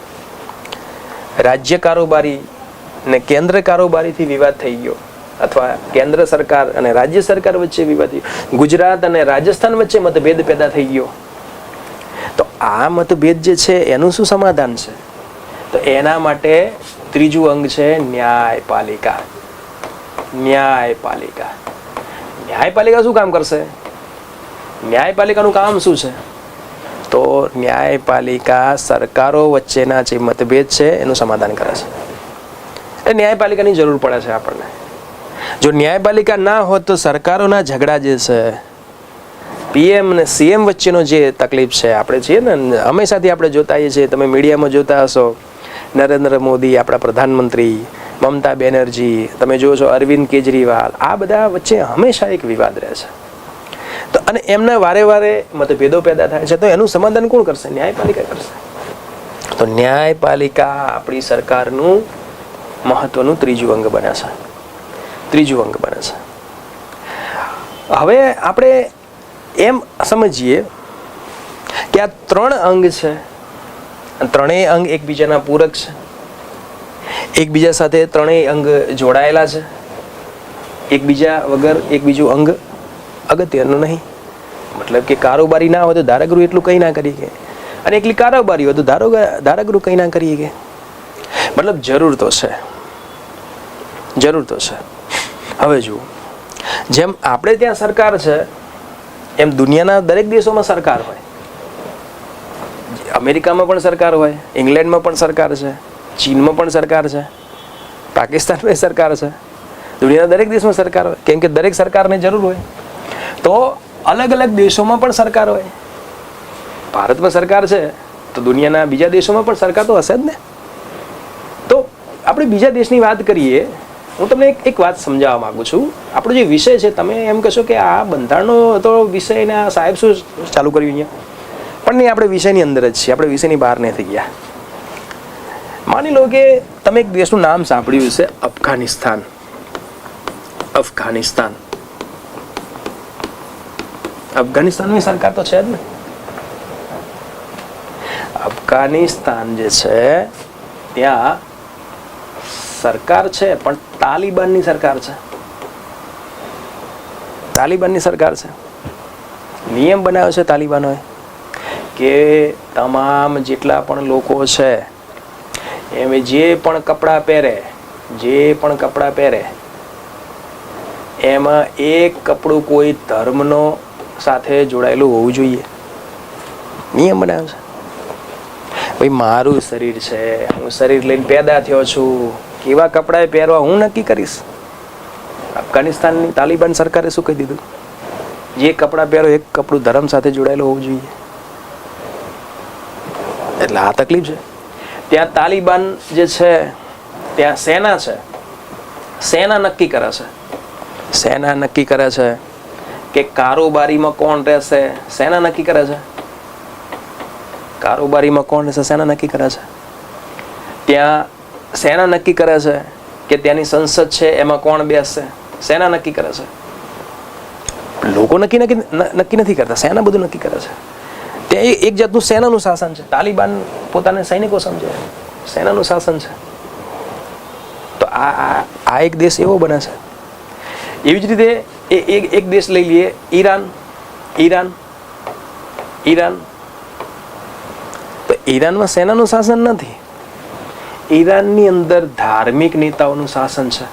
રાજ્ય કારોબારી ને કેન્દ્ર કારોબારીથી વિવાદ થઈ ગયો, અથવા કેન્દ્ર સરકાર અને રાજ્ય સરકાર વચ્ચે વિવાદ થયો, ગુજરાત અને રાજસ્થાન વચ્ચે મતભેદ પેદા થઈ ગયો. તો આ મતભેદ જે છે એનું શું સમાધાન છે? તો એના માટે ત્રીજું અંગ છે ન્યાયપાલિકા. ન્યાયપાલિકા ન્યાયપાલિકા શું કામ કરશે? ન્યાયપાલિકાનું કામ શું છે? તો ન્યાયપાલિકા સરકારો વચ્ચેના જે મતભેદ છે એનું સમાધાન કરે છે. એ ન્યાયપાલિકાની જરૂર પડે છે આપણને. જો ન્યાયપાલિકા ના હોત તો સરકારોના ઝઘડા જે છે, પીએમ અને સીએમ વચ્ચેનો જે તકલીફ છે, આપણે છીએ ને હંમેશાથી આપણે જોતા છીએ, તમે મીડિયામાં જોતા હશો, નરેન્દ્ર મોદી આપણા પ્રધાનમંત્રી, મમતા બેનર્જી, તમે જુઓ છો અરવિંદ કેજરીવાલ, આ બધા વચ્ચે હંમેશા એક વિવાદ રહે છે. તો અને એમના વારે વારે મતભેદો પેદા થાય છે. તો એનું સમાધાન કોણ કરશે? ન્યાયપાલિકા કરશે. તો ન્યાયપાલિકા આપણી સરકારનું મહત્વનું ત્રીજું અંગ બને છે. ત્રીજું અંગ બને છે. હવે આપણે એમ સમજીએ કે આ ત્રણ અંગ છે, ત્રણેય અંગ એકબીજાના પૂરક છે, એકબીજા સાથે ત્રણેય અંગ જોડાયેલા છે, એકબીજા વગર એકબીજું અંગ અગત્યનું નહીં. મતલબ કે કારોબારી ના હોય તો ધારાગૃહ એટલું કંઈ ના કરી કે, અને એકલી કારોબારી હોય તો ધારાગૃહ કંઈ ના કરીએ કે. મતલબ જરૂર તો છે, જરૂર તો છે. હવે જુઓ, જેમ આપણે ત્યાં સરકાર છે એમ દુનિયાના દરેક દેશોમાં સરકાર હોય. અમેરિકામાં પણ સરકાર હોય, ઇંગ્લેન્ડમાં પણ સરકાર છે, ચીનમાં પણ સરકાર છે, પાકિસ્તાનમાં સરકાર છે, દુનિયાના દરેક દેશમાં સરકાર હોય. કેમ કે દરેક સરકારને જરૂર હોય. તો અલગ અલગ દેશોમાં પણ સરકાર હોય. ભારતમાં સરકાર છે તો દુનિયાના બીજા દેશોમાં પણ સરકાર તો હશે જ ને. તો આપણે બીજા દેશની વાત કરીએ. હું તમને એક વાત સમજાવવા માગું છું. આપણો જે વિષય છે, તમે એમ કહેશો કે આ બંધારણનો તો વિષય ને આ સાહેબ શું ચાલુ કર્યું અહીંયા? પણ નહીં, આપણે વિષયની અંદર જ છીએ, આપણે વિષયની બહાર નથી ગયા. માની લો કે તમે એક દેશનું નામ સાંભળ્યું છે, અફઘાનિસ્તાન. અફઘાનિસ્તાન અફઘાનિસ્તાનની સરકાર તો છે જ ને. અફઘાનિસ્તાન જે છે ત્યાં સરકાર છે, પણ તાલિબાનની સરકાર છે. તાલિબાનની સરકાર છે. નિયમ બનાવ્યો છે તાલિબાનોએ કે તમામ જેટલા પણ લોકો છે એમ જે પણ કપડાં પહેરે એમાં એક કપડું કોઈ ધર્મનો સાથે જોડાયેલું હોવું જોઈએ. નિયમ બનાવ્યો છે. ભાઈ મારું શરીર છે, હું શરીર લઈને પેદા થયો છું, કેવા કપડાં પહેરવા હું નક્કી કરીશ. અફઘાનિસ્તાનની તાલિબાન સરકારે શું કહી દીધું? જે કપડાં પહેરો એક કપડું ધર્મ સાથે જોડાયેલું હોવું જોઈએ. એટલે આ તકલીફ છે. ત્યાં તાલિબાન જે છે ત્યાં સેના છે, સેના નક્કી કરે છે. સેના નક્કી કરે છે કે કારોબારીમાં કોણ રહેશે, સેના નક્કી કરે છે. કારોબારીમાં કોણ રહેશે, સેના નક્કી કરે છે. ત્યાં સેના નક્કી કરે છે કે ત્યાંની સંસદ છે એમાં કોણ બેસશે? સેના નક્કી કરે છે. લોકો નક્કી નથી કરતા, સેના બધું નક્કી કરે છે. ત્યાં એક જાતનું સેનાનું શાસન છે. તાલિબાન પોતાને સૈનિકો સમજે, સેનાનું શાસન છે. તો આ એક દેશ એવો બને છે. એવી જ રીતે એક દેશ લઈ લઈએ, ઈરાન. તો ઈરાનમાં સેનાનું શાસન નથી. ઈરાનની અંદર ધાર્મિક નેતાઓનું શાસન છે.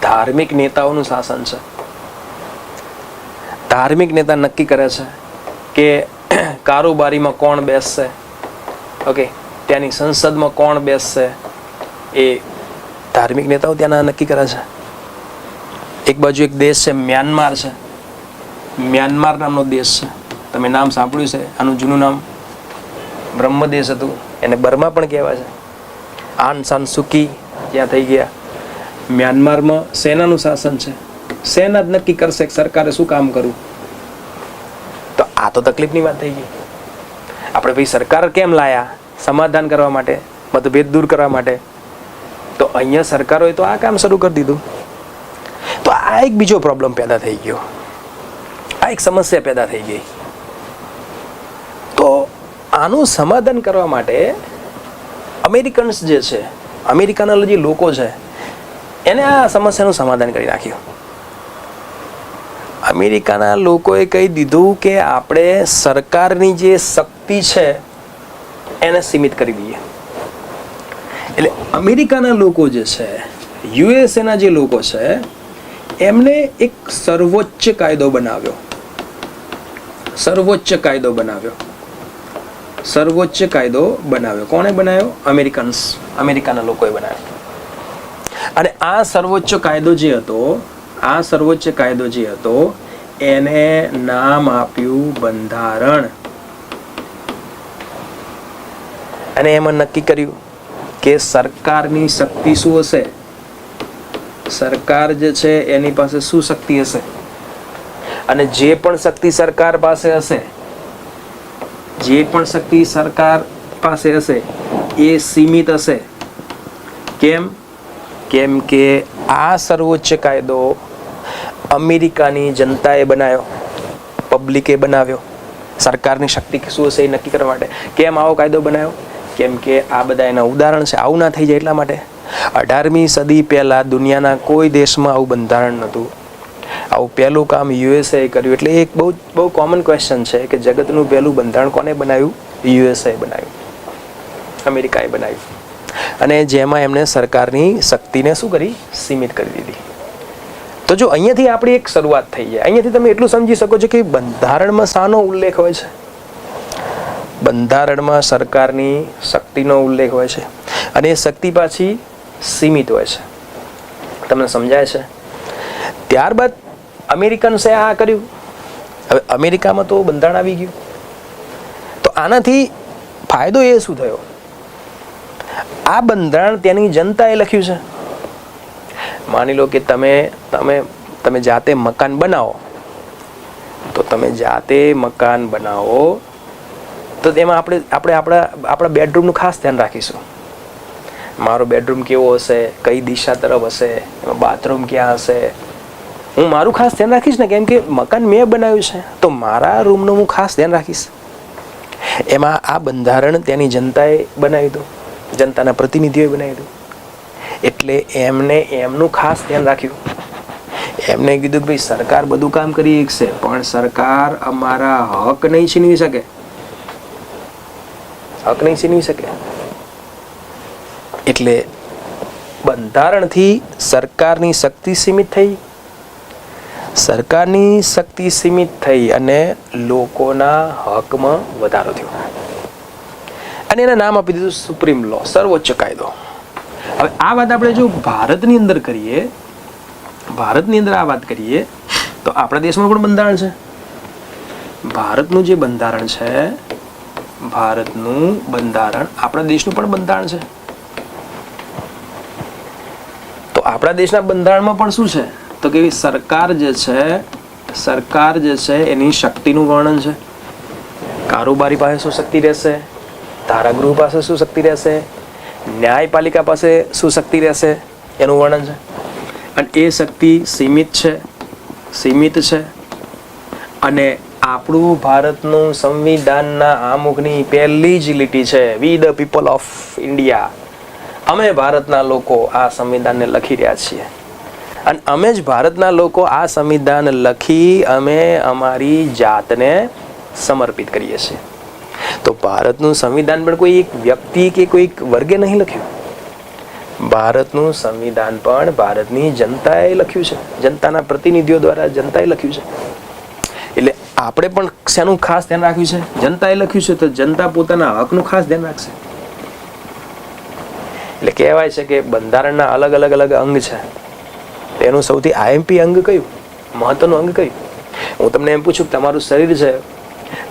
ધાર્મિક નેતા નક્કી કરે છે કે કારોબારીમાં કોણ બેસશે, ઓકે, ત્યાંની સંસદમાં કોણ બેસશે, એ ધાર્મિક નેતાઓ ત્યાંના નક્કી કરે છે. એક બાજુ એક દેશ છે મ્યાનમાર છે. મ્યાનમાર નામનો દેશ છે, તમે નામ સાંભળ્યું છે. આનું જૂનું નામ બ્રહ્મદેશ હતું, એને બર્મા પણ કહેવાય છે. આન સાન સુકી ત્યાં થઈ ગયા. મ્યાનમારમાં સેનાનું શાસન છે. સેના જ નક્કી કરશે કે સરકારે શું કામ કરવું. તો આ તો તકલીફની વાત થઈ ગઈ. આપણે ભાઈ સરકાર કેમ લાયા? સમાધાન કરવા માટે, મતભેદ દૂર કરવા માટે. તો અહીંયા સરકારોએ તો આ કામ શરૂ કરી દીધું. તો આ એક બીજો પ્રોબ્લેમ પેદા થઈ ગયો, આ એક સમસ્યા પેદા થઈ ગઈ. તો આનું સમાધાન કરવા માટે અમેરિકન્સ જે છે, અમેરિકાના જે લોકો છે, એને આ સમસ્યાનું સમાધાન કરી નાખ્યું. અમેરિકાના લોકોએ કહી દીધું કે આપણે સરકારની જે શક્તિ છે એને સીમિત કરી દઈએ. એટલે અમેરિકાના લોકો જે છે, યુએસએના જે લોકો છે, એમને એક સર્વોચ્ચ કાયદો બનાવ્યો. સર્વોચ્ચ કાયદો બનાવ્યો. કોણે બનાવ્યો? અમેરિકાના લોકોએ બનાવ્યો. અને આ સર્વોચ્ચ કાયદો જે હતો એને નામ આપ્યું બંધારણ. અને એમાં નક્કી કર્યું કે સરકારની શક્તિ શું હશે, સરકાર જે છે એની પાસે શું શક્તિ હશે, અને જે પણ શક્તિ સરકાર પાસે હશે એ સીમિત હશે. કેમ કે આ સર્વોચ્ચ કાયદો અમેરિકાની જનતાએ બનાવ્યો, પબ્લિકે બનાવ્યો. સરકારની શક્તિ શું હશે એ નક્કી કરવા માટે. કેમ આવો કાયદો બનાવ્યો? કેમ કે આ બધા એના ઉદાહરણ છે. આવું ના થઈ જાય એટલા માટે. 18મી સદી પહેલા દુનિયાના કોઈ દેશમાં આવું બંધારણ નહોતું. આવું પહેલું કામ યુએસએ કર્યું. એટલે એક બહુ કોમન ક્વેશ્ચન છે કે જગતનું પહેલું બંધારણ કોને બનાવ્યું? યુએસએ બનાવ્યું, અમેરિકાએ બનાવ્યું. અને જેમાં એમણે સરકારની શક્તિને શું કરી? સીમિત કરી દીધી. તો જો અહીંયાથી આપણી એક શરૂઆત થઈ જાય. અહીંયાથી તમે એટલું સમજી શકો છો કે બંધારણમાં શાનો ઉલ્લેખ હોય છે? બંધારણમાં સરકારની શક્તિનો ઉલ્લેખ હોય છે, અને એ શક્તિ પાછી સીમિત હોય છે. તમને સમજાય છે? ત્યારબાદ અમેરિકન્સે આ કર્યું. હવે અમેરિકામાં તો બંધારણ આવી ગયું. તો આનાથી ફાયદો એ શું થયો? આ બંધારણ ત્યાંની જનતાએ લખ્યું છે. માની લો કે તમે જાતે મકાન બનાવો, તો તો તેમાં આપણે આપણા બેડરૂમનું ખાસ ધ્યાન રાખીશું. મારો બેડરૂમ કેવો હશે, કઈ દિશા તરફ હશે, એમાં બાથરૂમ ક્યાં હશે, હું મારું ખાસ ધ્યાન રાખીશ ને. કેમ કે મકાન મેં બનાવ્યું છે, તો મારા રૂમનું હું ખાસ ધ્યાન રાખીશ. એમાં આ બંધારણ ત્યાંની જનતાએ બનાવ્યું હતું, જનતાના પ્રતિનિધિઓએ બનાવ્યું હતું. એટલે એમને એમનું ખાસ ધ્યાન રાખ્યું. એમને કીધું કે ભાઈ સરકાર બધું કામ કરી શકશે, પણ સરકાર અમારા હક નહીં છીનવી શકે. એટલે બંધારણથી સરકારની શક્તિ સીમિત થઈ અને લોકોના હકમાં વધારો થયો. અને એના નામ આપી દીધું સુપ્રીમ લો, સર્વોચ્ચ કાયદો. હવે આ વાત આપણે જો ભારતની અંદર આ વાત કરીએ તો આપણા દેશમાં પણ બંધારણ છે. ભારતનું જે બંધારણ છે, આપણા દેશનું પણ બંધારણ છે. તો આપણા દેશના બંધારણમાં પણ શું છે? તો કે સરકાર જે છે એની શક્તિનું વર્ણન છે. કારોબારી પાસે શું શક્તિ રહેશે, ધારાગૃહ પાસે શું શક્તિ રહેશે, ન્યાયપાલિકા પાસે શું શક્તિ રહેશે, એનું વર્ણન છે. અને એ શક્તિ સીમિત છે. અને આપણું ભારતનું સંવિધાનના આમુખની પહેલી જ લીટી છે, વી ધ પીપલ ઓફ ઇન્ડિયા. અમે ભારતના લોકો આ સંવિધાનને લખી રહ્યા છીએ. અને અમે જ ભારતના લોકો આ સંવિધાન લખી અમે અમારી જાતને સમર્પિત કરીએ છીએ. તો ભારતનું સંવિધાન પણ કોઈ એક વ્યક્તિ કે કોઈ વર્ગે નહીં લખ્યું. ભારતનું સંવિધાન પણ ભારતની જનતાએ લખ્યું છે, જનતાના પ્રતિનિધિઓ દ્વારા જનતાએ લખ્યું છે. એટલે આપણે પણ શેનું ખાસ ધ્યાન રાખ્યું છે? જનતાએ લખ્યું છે તો જનતા પોતાના હકનું ખાસ ધ્યાન રાખશે. એટલે કહેવાય છે કે બંધારણના અલગ અલગ અંગ છે. તેનું સૌથી આઈએમપી અંગ કયું, મહત્વનું અંગ કયું? હું તમને એમ પૂછું કે તમારું શરીર છે,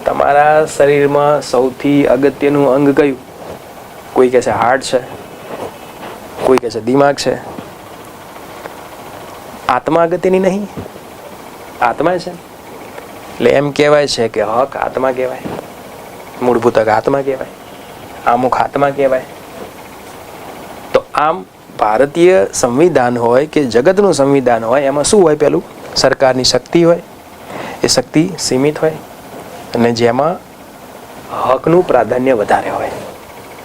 તમારા શરીરમાં સૌથી અગત્યનું અંગ કયું? કોઈ કહે છે હાર્ટ છે, કોઈ કહે છે દિમાગ છે. આત્મા અગત્યની નહીં? આત્મા છે. એટલે એમ કહેવાય છે કે હક આત્મા કહેવાય, મૂળભૂત હક આત્મા કહેવાય, આમુખ આત્મા કહેવાય. તો આમ ભારતીય સંવિધાન હોય કે જગતનું સંવિધાન હોય, એમાં શું હોય? પેલું સરકારની શક્તિ હોય, એ શક્તિ સીમિત હોય અને જેમાં હકનું પ્રાધાન્ય વધારે હોય.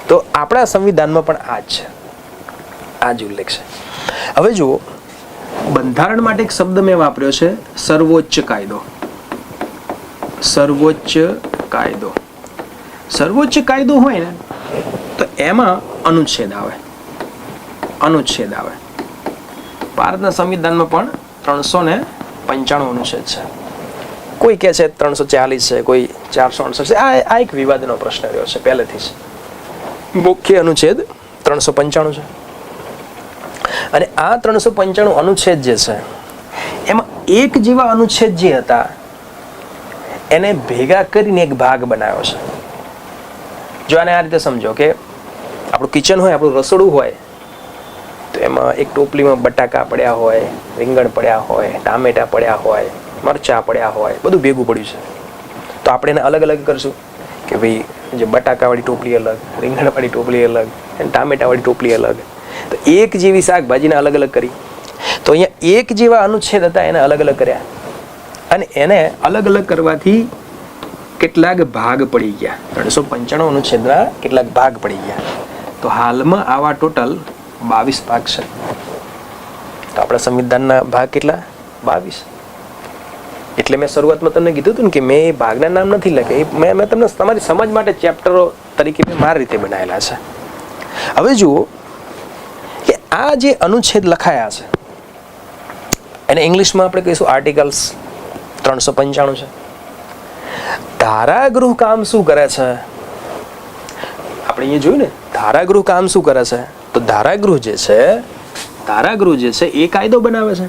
તો આપણા સંવિધાનમાં પણ આ જ છે, આ જ ઉલ્લેખ છે. હવે જુઓ, બંધારણ માટે એક શબ્દ મેં વાપર્યો છે, સર્વોચ્ચ કાયદો. સર્વોચ્ચ કાયદો. સર્વોચ્ચ કાયદો હોય ને તો એમાં અનુચ્છેદ આવે. ભારતના સંવિધાનમાં પણ 395 અનુચ્છેદ છે. કોઈ કહે છે 340 છે, કોઈ 468 છે. આ એક વિવાદનો પ્રશ્ન રહ્યો છે પહેલેથી જ. મુખ્ય અનુચ્છેદ 395 છે. અને આ 395 અનુચ્છેદ જે છે એમાં એક જેવા અનુચ્છેદ જે હતા એને ભેગા કરીને એક ભાગ બનાવ્યો છે. જો આને આ રીતે સમજો કે આપણું કિચન હોય, આપણું રસોડું હોય, તો એમાં એક ટોપલીમાં બટાકા પડ્યા હોય, રીંગણ પડ્યા હોય, ટામેટા પડ્યા હોય, મરચાં પડ્યા હોય, બધું ભેગું પડ્યું છે. તો આપણે એને અલગ અલગ કરશું કે ભાઈ જે બટાકાવાળી ટોપલી અલગ, રીંગણવાળી ટોપલી અલગ, અને ટામેટાવાળી ટોપલી અલગ. તો એક જેવી શાકભાજીને અલગ અલગ કરી. તો અહીંયા એક જેવા અનુચ્છેદ હતા એને અલગ અલગ કર્યા. અને એને અલગ અલગ કરવાથી કેટલાક ભાગ પડી ગયા. 395 અનુચ્છેદના કેટલાક ભાગ પડી ગયા. તો હાલમાં આવા ટોટલ 22 ભાગ છે. તો આપણા સંવિધાનના ભાગ કેટલા? 22. એટલે મેં શરૂઆતમાં તમને કીધું હતું ને કે મેં એ ભાગના નામ નથી લખ્યા, મેં તમને તમારી સમજ માટે ચેપ્ટરો તરીકે મેં મારી રીતે બનાવેલા છે. હવે જુઓ કે આ જે અનુચ્છેદ લખાયા છે એને ઇંગ્લિશમાં આપણે કહીશું આર્ટિકલ્સ. 395 છે. ધારાગૃહ કામ શું કરે છે? આપણે અહીંયા જોયું ને, ધારાગૃહ કામ શું કરે છે? તો ધારાગૃહ જે છે એ કાયદો બનાવે છે.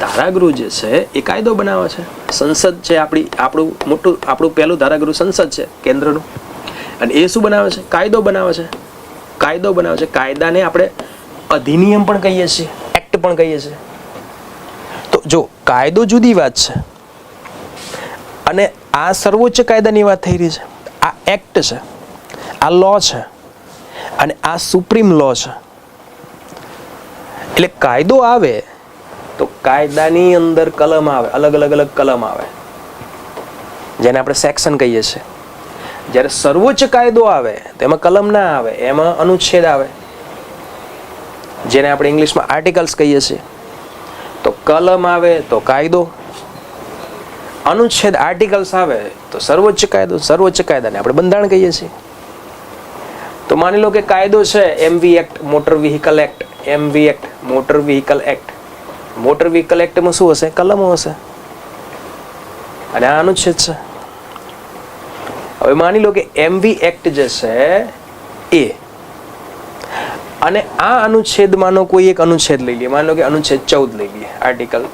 ધારાગૃહ જે છે એ કાયદો બનાવે છે. સંસદ છે આપણું પહેલું ધારાગૃહ સંસદ છે કેન્દ્રનું. અને એ શું બનાવે છે? કાયદો બનાવે છે. કાયદાને આપણે અધિનિયમ પણ કહીએ છીએ, એક્ટ પણ કહીએ છીએ. તો જો કાયદો જુદી વાત છે અને આ સર્વોચ્ચ કાયદાની વાત થઈ રહી છે. આ એક્ટ છે, આ લો છે અને આ સુપ્રીમ લો છે. એટલે કાયદો આવે તો કાયદાની અંદર કલમ આવે, અલગ કલમ આવે, જેને આપણે સેક્શન કહીએ છીએ. જ્યારે સર્વોચ્ચ કાયદો આવે તો એમાં કલમ ના આવે, એમાં અનુચ્છેદ આવે, જેને આપણે ઇંગ્લિશમાં આર્ટિકલ્સ કહીએ છીએ. તો કલમ આવે તો કાયદો, અનુચ્છેદ આર્ટિકલ્સ આવે તો સર્વોચ્ચ કાયદો. સર્વોચ્ચ કાયદાને આપણે બંધારણ કહીએ છીએ. તો માની લો કે કાયદો છે MV Act, Motor Vehicle Act. MV Act, Motor Vehicle Act. Motor Vehicle એક્ટમાં શું હશે? કલમો હશે. અને આ અનુચ્છેદ છે. હવે માની લો કે MV એક્ટ જે છે એ અને આ અનુચ્છેદમાંનો કોઈ એક અનુચ્છેદ લઈ લઈએ. માની લો કે અનુચ્છેદ 14 લઈ લઈએ, આર્ટિકલ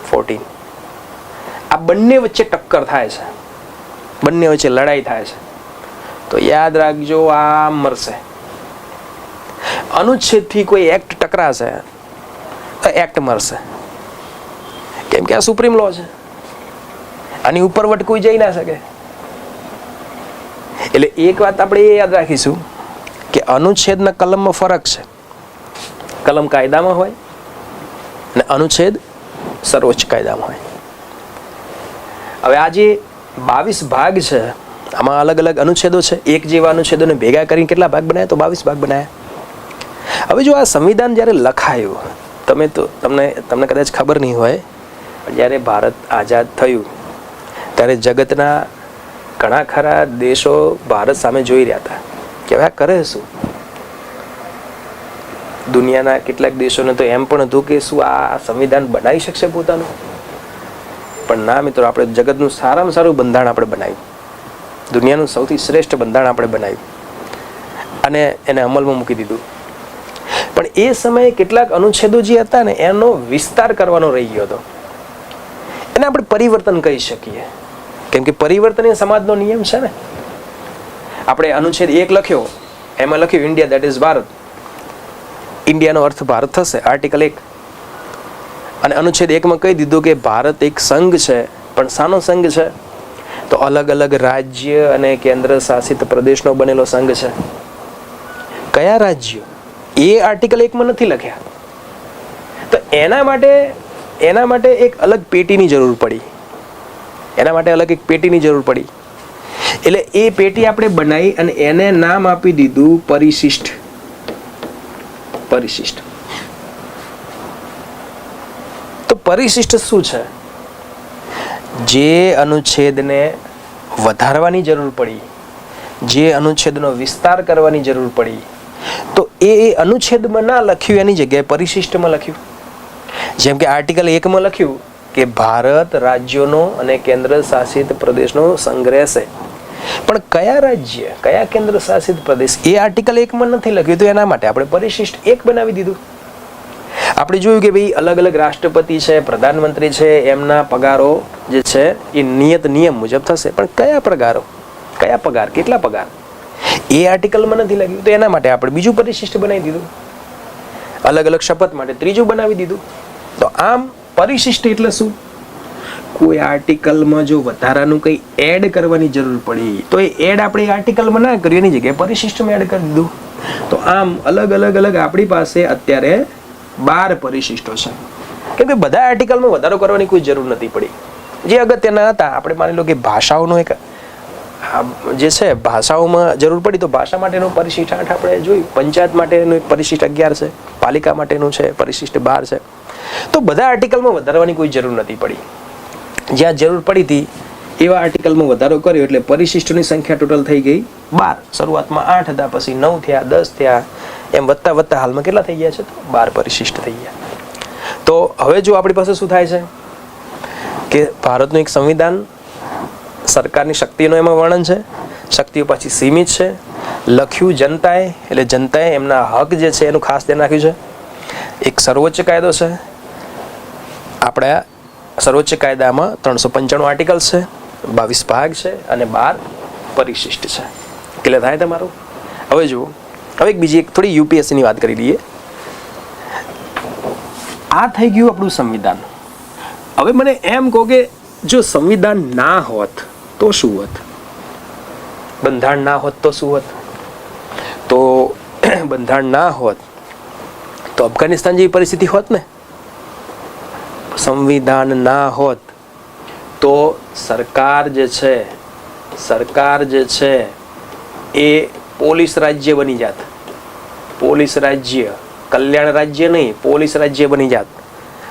14. આ બંને વચ્ચે ટક્કર થાય છે, બંને વચ્ચે લડાઈ થાય છે, તો યાદ રાખજો આ મરશે. અનુચ્છેદથી કોઈ એક્ટ ટકરાશે તો એક્ટ મરશે, કેમ કે આ સુપ્રીમ લો છે. આની ઉપરવટ કોઈ જઈ ના શકે. એટલે એક વાત આપણે એ યાદ રાખીશું કે અનુચ્છેદના કલમમાં ફરક છે. કલમ કાયદામાં હોય અને અનુચ્છેદ સર્વોચ્ચ કાયદામાં હોય. હવે આ જે 22 ભાગ છે, આમાં અલગ અલગ અનુચ્છેદો છે. એક જેવા અનુચ્છેદોને ભેગા કરીને કેટલા ભાગ બનાવ્યા? તો 22 ભાગ બનાવ્યા. હવે જો આ સંવિધાન જ્યારે લખાયું, તમને કદાચ ખબર નહીં હોય, જ્યારે ભારત આઝાદ થયું ત્યારે જગતના ઘણા ખરા દેશો ભારત સામે જોઈ રહ્યા હતા કે હવે આ કરે શું. દુનિયાના કેટલાક દેશોને તો એમ પણ હતું કે શું આ સંવિધાન બનાવી શકશે પોતાનું? પણ ના મિત્રો, આપણે જગતનું સારામાં સારું બંધારણ આપણે બનાવ્યું, દુનિયાનું સૌથી શ્રેષ્ઠ બંધારણ આપણે બનાવ્યું અને એને અમલમાં મૂકી દીધું. પણ એ સમયે કેટલાક અનુચ્છેદો જે હતા ને એનો વિસ્તાર કરવાનો રહી ગયો હતો. એને આપણે પરિવર્તન કહી શકીએ, કેમ કે પરિવર્તન એ સમાજનો નિયમ છે ને. આપણે અનુચ્છેદ 1 લખ્યો, એમાં લખ્યું ઇન્ડિયા દેટ ઇઝ ભારત. ઇન્ડિયાનો અર્થ ભારત થશે, આર્ટિકલ 1. અને અનુચ્છેદ 1માં કહી દીધું કે ભારત એક સંઘ છે. પણ શાનો સંઘ છે? તો અલગ અલગ રાજ્ય અને કેન્દ્ર શાસિત પ્રદેશનો બનેલો સંઘ છે. કયા રાજ્યો એ આર્ટિકલ 1માં નથી લખ્યા. તો એના માટે એક અલગ પેટીની જરૂર પડી. એટલે એ પેટી આપણે બનાવી અને એને નામ આપી દીધું પરિશિષ્ટ. તો પરિશિષ્ટ શું છે? જે અનુચ્છેદને વધારવાની જરૂર પડી, જે અનુચ્છેદનો વિસ્તાર કરવાની જરૂર પડી, તો એ અનુચ્છેદમાં ના લખ્યું, એની જગ્યાએ પરિશિષ્ટમાં લખ્યું. જેમ કે આર્ટિકલ 1માં લખ્યું કે ભારત રાજ્યોનો અને કેન્દ્ર શાસિત પ્રદેશનો સંઘ રહેશે. પણ કયા રાજ્ય, કયા કેન્દ્ર શાસિત પ્રદેશ, એ આર્ટિકલ 1માં નથી લખ્યું. તો એના માટે આપણે પરિશિષ્ટ 1 બનાવી દીધું. આપણે જોયું કે ભાઈ અલગ અલગ રાષ્ટ્રપતિ છે, પ્રધાનમંત્રી છે, એમના પગારો જે છે એ નિયત નિયમ મુજબ થશે. પણ કયા પગાર, કેટલા પગાર, એ આર્ટિકલમાં નથી લખ્યું. તો એના માટે આપણે બીજું પરિશિષ્ટ બનાવી દીધું. અલગ અલગ શપથ માટે ત્રીજું બનાવી દીધું. તો આમ પરિશિષ્ટ એટલે શું? કોઈ આર્ટિકલમાં જો વધારાનું કંઈ એડ કરવાની જરૂર પડી તો એ એડ આપણે આર્ટિકલમાં ના કર્યું, એની જગ્યાએ પરિશિષ્ટમાં એડ કરી દીધું. તો આમ અલગ અલગ આપણી પાસે અત્યારે 12 પરિશિષ્ટો છે. કેમ કે બધા આર્ટિકલમાં વધારો કરવાની કોઈ જરૂર નથી પડી. જે અગત્યના હતા, આપણે માની લો કે ભાષાઓનો એક જે છે, ભાષાઓમાં જરૂર પડી તો ભાષા માટેનું પરિશિષ્ટ 8 આપણે જોયું. પંચાયત માટેનું એક પરિશિષ્ટ 11 છે, પાલિકા માટેનું છે પરિશિષ્ટ 12 છે. તો બધા આર્ટિકલમાં વધારવાની કોઈ જરૂર નથી પડી. જ્યાં જરૂર પડી હતી એવા આર્ટિકલમાં વધારો કર્યો એટલે પરિશિષ્ટોની સંખ્યા ટોટલ થઈ ગઈ 12. શરૂઆતમાં 8 હતા, પછી 9 થયા, 10 થયા, એમ વધતા હાલમાં કેટલા થઈ ગયા છે? તો 12 પરિશિષ્ટ થઈ ગયા. તો હવે જો આપણી પાસે શું થાય છે કે ભારતનું એક સંવિધાન, સરકારની શક્તિનો એમાં વર્ણન છે. શક્તિઓ પાછી સીમિત છે. લખ્યું જનતાએ, એટલે જનતાએ એમના હક જે છે એનું ખાસ ધ્યાન રાખ્યું છે. એક સર્વોચ્ચ કાયદો છે. આપણા સર્વોચ્ચ કાયદામાં 395 આર્ટિકલ છે, 22 ભાગ છે અને 12 પરિશિષ્ટ છે. ક્લિયર થાય તમારું? હવે જુઓ, હવે બીજી એક થોડી યુપીએસસીની વાત કરી લઈએ. આ થઈ ગયું આપણું સંવિધાન. હવે મને એમ કહો કે જો સંવિધાન ના હોત તો શું હોત? બંધારણ ના હોત તો શું હોત? તો બંધારણ ના હોત તો અફઘાનિસ્તાન જેવી પરિસ્થિતિ હોત ને. સંવિધાન ના હોત તો સરકાર જે છે એ પોલીસ રાજ્ય બની જાત. પોલીસ રાજ્ય, કલ્યાણ રાજ્ય નહીં, પોલીસ રાજ્ય બની જાત.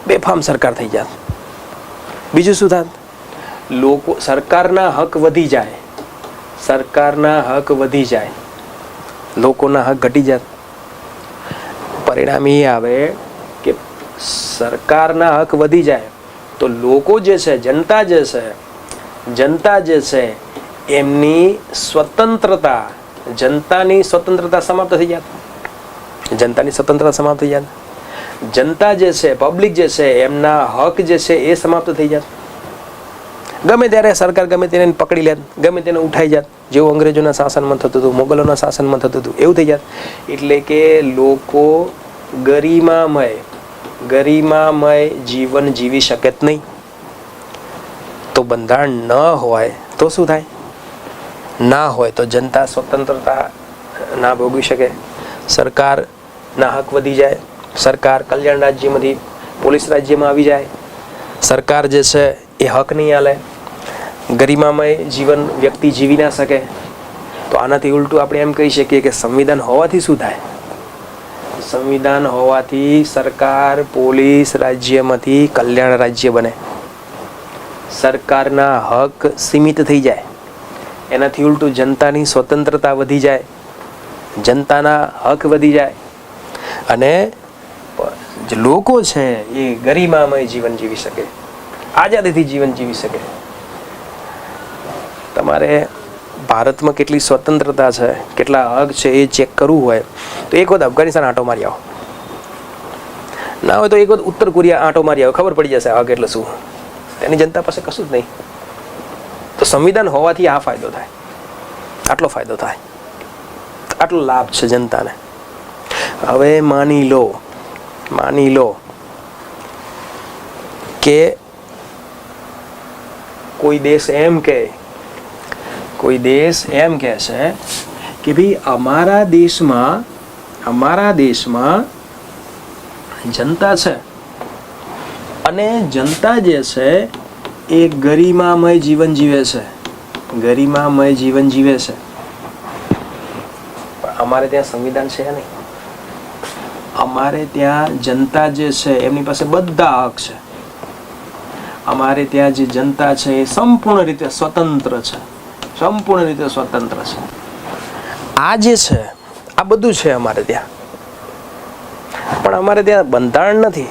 બેફામ સરકાર થઈ જાત. બીજું શું થાત? સરકારના હક વધી જાય, લોકોના હક ઘટી જાત. પરિણામ એ આવે કે સરકારના હક વધી જાય તો લોકો જે છે, જનતા જે છે એમની સ્વતંત્રતા, જનતાની સ્વતંત્રતા સમાપ્ત થઈ જાય. જનતા જે છે, પબ્લિક જે છે, એમના હક જે છે એ સમાપ્ત થઈ જાય. ગમે ત્યારે સરકાર ગમે તેને પકડી લે, ગમે તેને ઉઠાઈ જાય. જેવું અંગ્રેજોના શાસનમાં થતું હતું, મોગલોના શાસનમાં થતું હતું, એવું થઈ જાય. એટલે કે લોકો ગરિમામય જીવન જીવી શકે જ નહીં. તો બંધારણ ન હોય તો શું થાય? ના હોય તો જનતા સ્વતંત્રતા ના ભોગવી શકે, સરકારના હક વધી જાય, સરકાર કલ્યાણ રાજ્યમાંથી પોલીસ રાજ્યમાં આવી જાય. સરકાર જે છે એ હક નહીં આલે, ગરિમામય જીવન વ્યક્તિ જીવી ના શકે. તો આનાથી ઉલટું આપણે એમ કહી શકીએ કે સંવિધાન હોવાથી શું થાય? સંવિધાન હોવાથી સરકાર પોલીસ રાજ્યમાંથી કલ્યાણ રાજ્ય બને. સરકારના હક સીમિત થઈ જાય. એનાથી ઉલટું જનતાની સ્વતંત્રતા વધી જાય, જનતાના હક વધી જાય અને જે લોકો છે એ ગરિમામય જીવન જીવી શકે, આઝાદીથી જીવન જીવી શકે. તમારે ભારતમાં કેટલી સ્વતંત્રતા છે, કેટલા હક છે એ ચેક કરવું હોય તો એક વખત અફઘાનિસ્તાન આંટો મારી આવો, ના હોય તો એક વખત ઉત્તર કોરિયા આંટો મારી આવો, ખબર પડી જશે હક એટલે શું. તેની જનતા પાસે કશું જ નહીં. તો સંવિધાન હોવાથી આ ફાયદો થાય, આટલો ફાયદો થાય, આટલો લાભ છે જનતાને. હવે માની લો કે કોઈ દેશ એમ કહે છે કે ભાઈ અમારા દેશમાં જનતા છે અને જનતા જે છે એ ગરિમામય જીવન જીવે છે. પણ અમારે ત્યાં સંવિધાન છે નહીં. અમારે ત્યાં જનતા જે છે એમની પાસે બધા હક છે. અમારે ત્યાં જે જનતા છે એ સંપૂર્ણ રીતે સ્વતંત્ર છે. આ જે છે આ બધું છે અમારે ત્યાં, પણ અમારે ત્યાં બંધારણ નથી.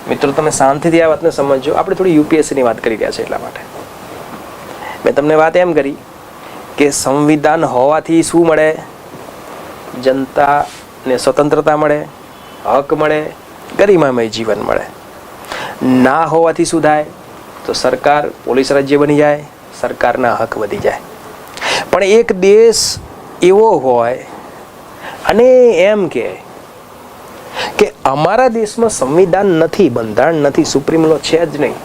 મિત્રો, તમે શાંતિથી આ વાતને સમજો. આપણે થોડી યુપીએસસી ની વાત કરી રહ્યા છે એટલા માટે મેં તમને વાત એમ કરી કે સંવિધાન હોવાથી શું મળે? જનતાને સ્વતંત્રતા મળે, હક મળે, ગરિમામય જીવન મળે. ના હોવાથી શું થાય? તો સરકાર પોલીસ રાજ્ય બની જાય, સરકારના હક વધી જાય. પણ એક દેશ એવો હોય અને એમ કે અમારા દેશમાં સંવિધાન નથી, બંધારણ નથી, સુપ્રીમ લો છે જ નહીં,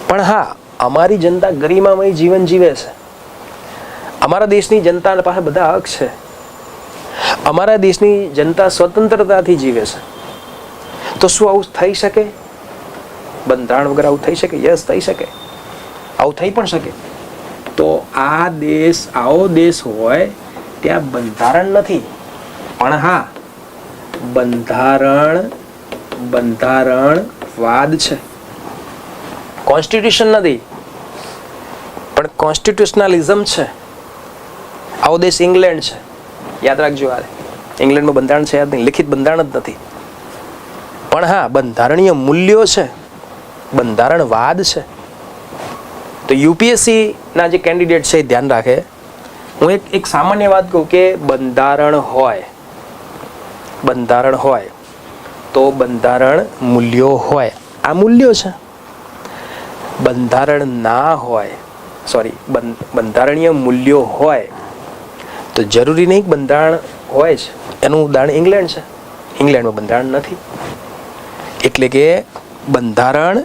પણ હા અમારી જનતા ગરિમામય જીવન જીવે છે, અમારા દેશની જનતા પાસે બધા હક છે, અમારા દેશની જનતા સ્વતંત્રતાથી જીવે છે. તો શું આવું થઈ શકે? બંધારણ વગર આવું થઈ શકે? યસ, થઈ શકે. આવું થઈ પણ શકે. તો આવો દેશ હોય ત્યાં બંધારણ નથી, પણ હા બંધારણવાદ છે. કોન્સ્ટિટ્યુશન નથી પણ કોન્સ્ટિટ્યુશનલિઝમ છે. આવો દેશ ઇંગ્લેન્ડ છે. યાદ રાખજો, ઇંગ્લેન્ડમાં બંધારણ છે, યાદ નહીં, લિખિત બંધારણ જ નથી, પણ હા બંધારણીય મૂલ્યો છે, બંધારણવાદ છે. તો યુપીએસસી ના જે કેન્ડિડેટ છે એ ધ્યાન રાખે. હું એક સામાન્ય વાત કહું કે બંધારણ હોય તો બંધારણ મૂલ્યો હોય. આ મૂલ્યો છે. બંધારણ ના હોય, બંધારણીય મૂલ્યો હોય તો જરૂરી નહીં બંધારણ હોય જ. એનું ઉદાહરણ ઇંગ્લેન્ડ છે. ઇંગ્લેન્ડમાં બંધારણ નથી. એટલે કે બંધારણ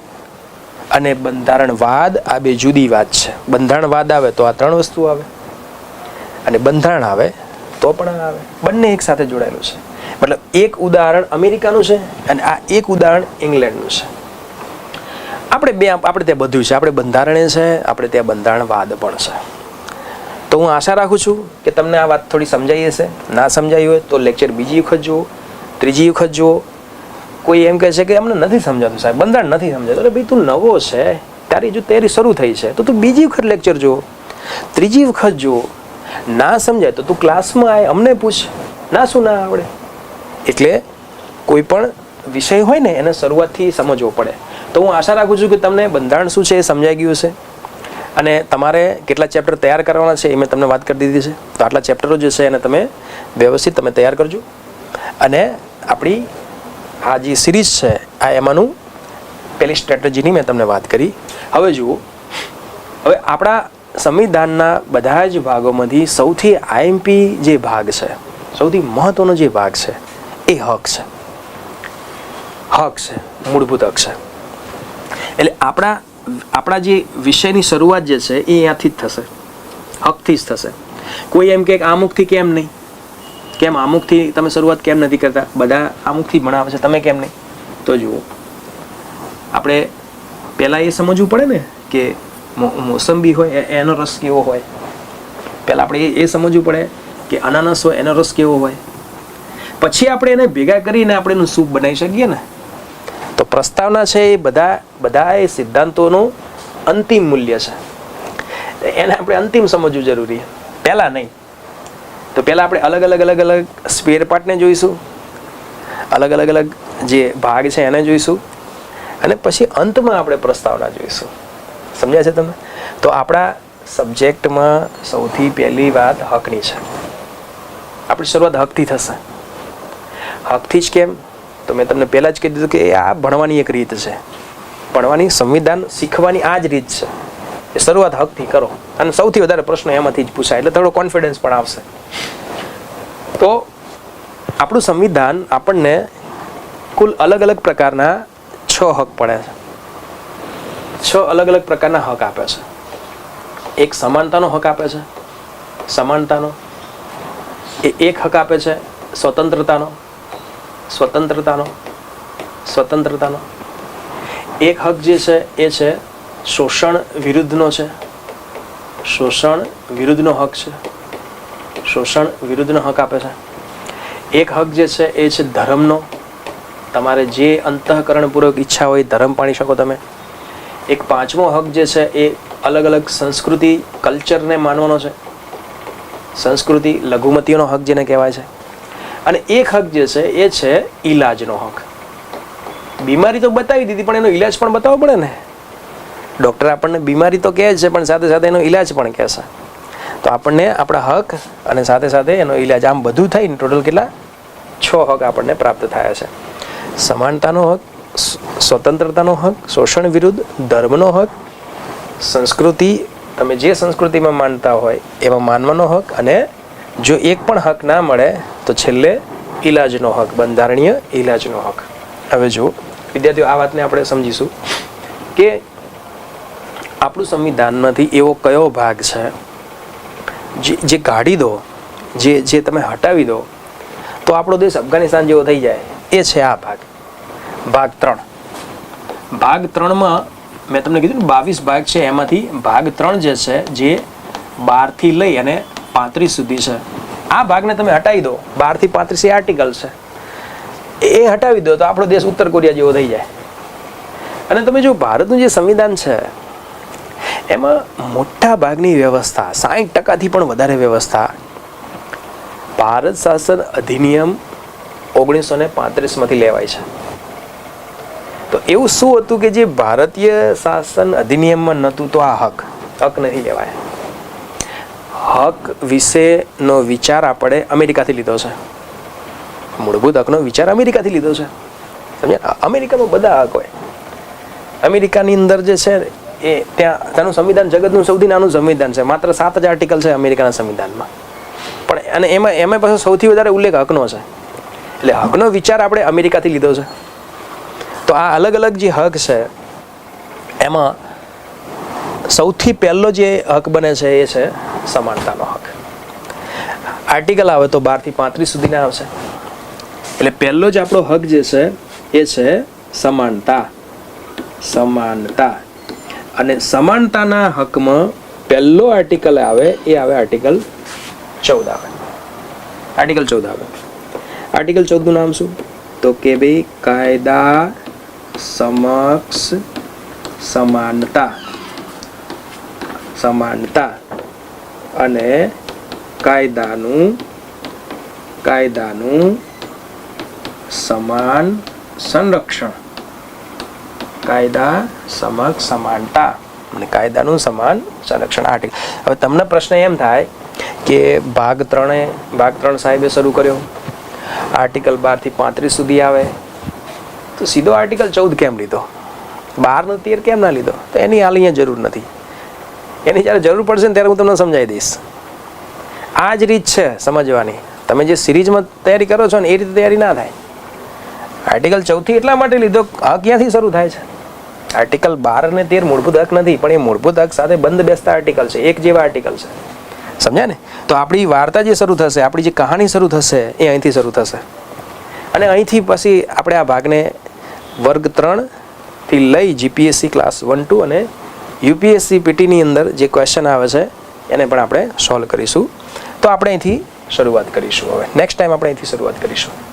અને બંધારણવાદ આ બે જુદી વાત છે. બંધારણવાદ આવે તો આ ત્રણ વસ્તુ આવે અને બંધારણ આવે તો પણ આવે. બંને એક સાથે જોડાયેલું છે. મતલબ એક ઉદાહરણ અમેરિકાનું છે અને આ એક ઉદાહરણ ઇંગ્લેન્ડનું છે. આપણે ત્યાં બધું છે. આપણે બંધારણે છે, આપણે ત્યાં બંધારણવાદ પણ છે. તો હું આશા રાખું છું કે તમને આ વાત થોડી સમજાઈ હશે. ના સમજાઈ હોય તો લેક્ચર બીજી વખત જુઓ, ત્રીજી વખત જુઓ. કોઈ એમ કહે છે કે અમને નથી સમજાતું સાહેબ, બંધારણ નથી સમજાતું. અરે ભાઈ, તું નવો છે, તારી જો તૈયારી શરૂ થઈ છે તો તું બીજી વખત લેક્ચર જુઓ, ત્રીજી વખત જુઓ. ના સમજાય તો તું ક્લાસમાં આય, અમને પૂછ, શું ના આવડે. એટલે કોઈ પણ વિષય હોય ને એને શરૂઆતથી સમજવો પડે. તો હું આશા રાખું છું કે તમને બંધારણ શું છે એ સમજાઈ ગયું હશે અને તમારે કેટલા ચેપ્ટર તૈયાર કરવાના છે એ મેં તમને વાત કરી દીધી છે. તો આટલા ચેપ્ટરો જે છે એને તમે વ્યવસ્થિત તૈયાર કરજો. અને આપણી આ જે સિરીઝ છે આ એમાંનું પહેલી સ્ટ્રેટેજીની મેં તમને વાત કરી. હવે જુઓ, હવે આપણા સંવિધાનના બધા જ ભાગોમાંથી સૌથી આઈએમપી જે ભાગ છે, સૌથી મહત્વનો જે ભાગ છે એ હક છે. મૂળભૂત હક છે. એટલે આપણા જે વિષયની શરૂઆત જે છે એ અહીંયાથી જ થશે, હકથી જ થશે. કોઈ એમ કે આમુખથી કેમ નહીં, કેમ આમુખથી તમે શરૂઆત કેમ નથી કરતા? બધા આમુખથી ભણાવે છે, તમે કેમ નહીં? તો જુઓ, આપણે પહેલાં એ સમજવું પડે ને કે મોસંબી હોય એનો રસ કેવો હોય. પહેલાં આપણે એ સમજવું પડે કે અનાનસ હોય એનો રસ કેવો હોય. પછી આપણે એને ભેગા કરીને આપણે એનું સૂપ બનાવી શકીએ ને. તો પ્રસ્તાવના છે એ બધા એ સિદ્ધાંતોનું અંતિમ મૂલ્ય છે. એને આપણે અંતિમ સમજવું જરૂરી છે, પહેલાં નહીં. તો પહેલાં આપણે અલગ અલગ સ્પેર પાર્ટને જોઈશું, અલગ અલગ જે ભાગ છે એને જોઈશું, અને પછી અંતમાં આપણે પ્રસ્તાવના જોઈશું. સમજ્યા છે તમે? તો આપણા સબ્જેક્ટમાં સૌથી પહેલી વાત હકની છે. આપણી શરૂઆત હકથી થશે. હકથી જ કેમ? તો મેં તમને પહેલાં જ કહી દીધું કે આ ભણવાની એક રીત છે. ભણવાની, સંવિધાન શીખવાની આ જ રીત છે. એ શરૂઆત હકથી કરો, અને સૌથી વધારે પ્રશ્ન એમાંથી જ પૂછાય, એટલે થોડો કોન્ફિડન્સ પણ આવશે. તો આપણું સંવિધાન આપણને કુલ અલગ અલગ પ્રકારના 6 હક પડે છે. 6 અલગ અલગ પ્રકારના હક આપે છે. એક સમાનતાનો હક આપે છે. સમાનતાનો એક હક આપે છે. સ્વતંત્રતાનો એક હક જે છે એ છે શોષણ વિરુદ્ધનો છે. શોષણ વિરુદ્ધનો હક છે. શોષણ વિરુદ્ધનો હક આપે છે. એક હક જે છે એ છે ધર્મનો. તમારે જે અંતઃકરણપૂર્વક ઈચ્છા હોય ધર્મ પાળી શકો તમે. એક 5મો હક જે છે એ અલગ અલગ સંસ્કૃતિ, કલ્ચરને માનવાનો છે. સંસ્કૃતિ, લઘુમતીઓનો હક જેને કહેવાય છે. અને એક હક જે છે એ છે ઈલાજનો હક. બીમારી તો બતાવી દીધી, પણ એનો ઈલાજ પણ બતાવવો પડે ને. ડૉક્ટર આપણને બીમારી તો કહે છે, પણ સાથે સાથે એનો ઈલાજ પણ કહે છે. તો આપણને આપણા હક અને સાથે સાથે એનો ઈલાજ, આમ બધું થઈને ટોટલ કેટલા 6 હક આપણને પ્રાપ્ત થયા છે. સમાનતાનો હક, સ્વતંત્રતાનો હક, શોષણ વિરુદ્ધ, ધર્મનો હક, સંસ્કૃતિ, તમે જે સંસ્કૃતિમાં માનતા હોય એમાં માનવાનો હક, અને જો એક પણ હક ના મળે તો છેલ્લે ઈલાજનો હક, બંધારણીય ઈલાજનો હક. હવે જો વિદ્યાર્થીઓ, આ વાતને આપણે સમજીશું કે આપણું સંવિધાનમાંથી એવો કયો ભાગ છે જે કાઢી દો, જે તમે હટાવી દો તો આપણો દેશ અફઘાનિસ્તાન જેવો થઈ જાય. એ છે આ ભાગ, ભાગ 3. ભાગ 3માં મેં તમને કીધું ને 22 ભાગ છે, એમાંથી ભાગ 3 જે છે જે 12 થી લઈ અને 35 સુધી છે. આ ભાગને તમે હટાવી દો, 12 થી 35 એ આર્ટિકલ છે, એ હટાવી દો તો આપણો દેશ ઉત્તર કોરિયા જેવો થઈ જાય. અને તમે જો ભારતનું જે સંવિધાન છે એમાં મોટા ભાગની વ્યવસ્થા, 60%થી પણ વધારે વ્યવસ્થા ભારત શાસન અધિનિયમ 1935માંથી લેવાય છે. તો એવું શું હતું કે જે ભારતીય શાસન અધિનિયમમાં નહોતું? તો આ હક નથી લેવાય. હક વિશેનો વિચાર આપણે અમેરિકાથી લીધો છે. મૂળભૂત હકનો વિચાર અમેરિકાથી લીધો છે. સમજ્યા? અમેરિકામાં બધા હક હોય. અમેરિકાની અંદર જે છે એ ત્યાંનું સંવિધાન જગતનું સૌથી નાનું સંવિધાન છે. માત્ર 7 જ આર્ટિકલ છે અમેરિકાના સંવિધાનમાં. પણ અને એમાં પાછો સૌથી વધારે ઉલ્લેખ હકનો છે. એટલે હકનો વિચાર આપણે અમેરિકાથી લીધો છે. તો આ અલગ અલગ જે હક છે એમાં સૌથી પહેલો જે હક બને છે એ છે સમાનતાનો હક. આર્ટિકલ આવે તો 12 થી 35 સુધીના આવશે. એટલે પહેલો જ આપણો હક જે છે એ છે સમાનતા. અને સમાનતાના હકમાં પહેલો આર્ટિકલ આવે એ આવે આર્ટિકલ 14 આવે. આર્ટિકલ 14 આવે. આર્ટિકલ 14 નું નામ શું? તો કે ભાઈ કાયદા સમક્ષ સમાનતા અને કાયદાનું સમાન સંરક્ષણ. કાયદા સમક્ષ સમાનતા અને કાયદાનું સમાન સંરક્ષણ આર્ટિકલ. હવે તમને પ્રશ્ન એમ થાય કે ભાગ 3 સાહેબે શરૂ કર્યો, આર્ટિકલ 12 થી 35 સુધી આવે, તો સીધો આર્ટિકલ 14 કેમ લીધો? 12 નો 13 કેમ ના લીધો? તો એની હાલ અહીંયા જરૂર નથી. એની જ્યારે જરૂર પડશે ને ત્યારે હું તમને સમજાવી દઈશ. આ જ રીત છે સમજવાની. તમે જે સિરીઝમાં તૈયારી કરો છો ને એ રીતે તૈયારી ના થાય. આર્ટિકલ 14 એટલા માટે લીધો, હક ક્યાંથી શરૂ થાય છે? આર્ટિકલ 12 અને 13 મૂળભૂત હક નથી, પણ એ મૂળભૂત હક સાથે બંધ બેસતા આર્ટિકલ છે, એક જેવા આર્ટિકલ છે. સમજ્યા ને? તો આપણી વાર્તા જે શરૂ થશે, આપણી જે કહાની શરૂ થશે એ અહીંથી શરૂ થશે. અને અહીંથી પછી આપણે આ ભાગને વર્ગ 3થી લઈ જીપીએસસી ક્લાસ 1, 2 અને યુપીએસસી પીટીની અંદર જે ક્વેશ્ચન આવે છે એને પણ આપણે સોલ્વ કરીશું. તો આપણે અહીંથી શરૂઆત કરીશું. હવે નેક્સ્ટ ટાઈમ આપણે અહીંથી શરૂઆત કરીશું.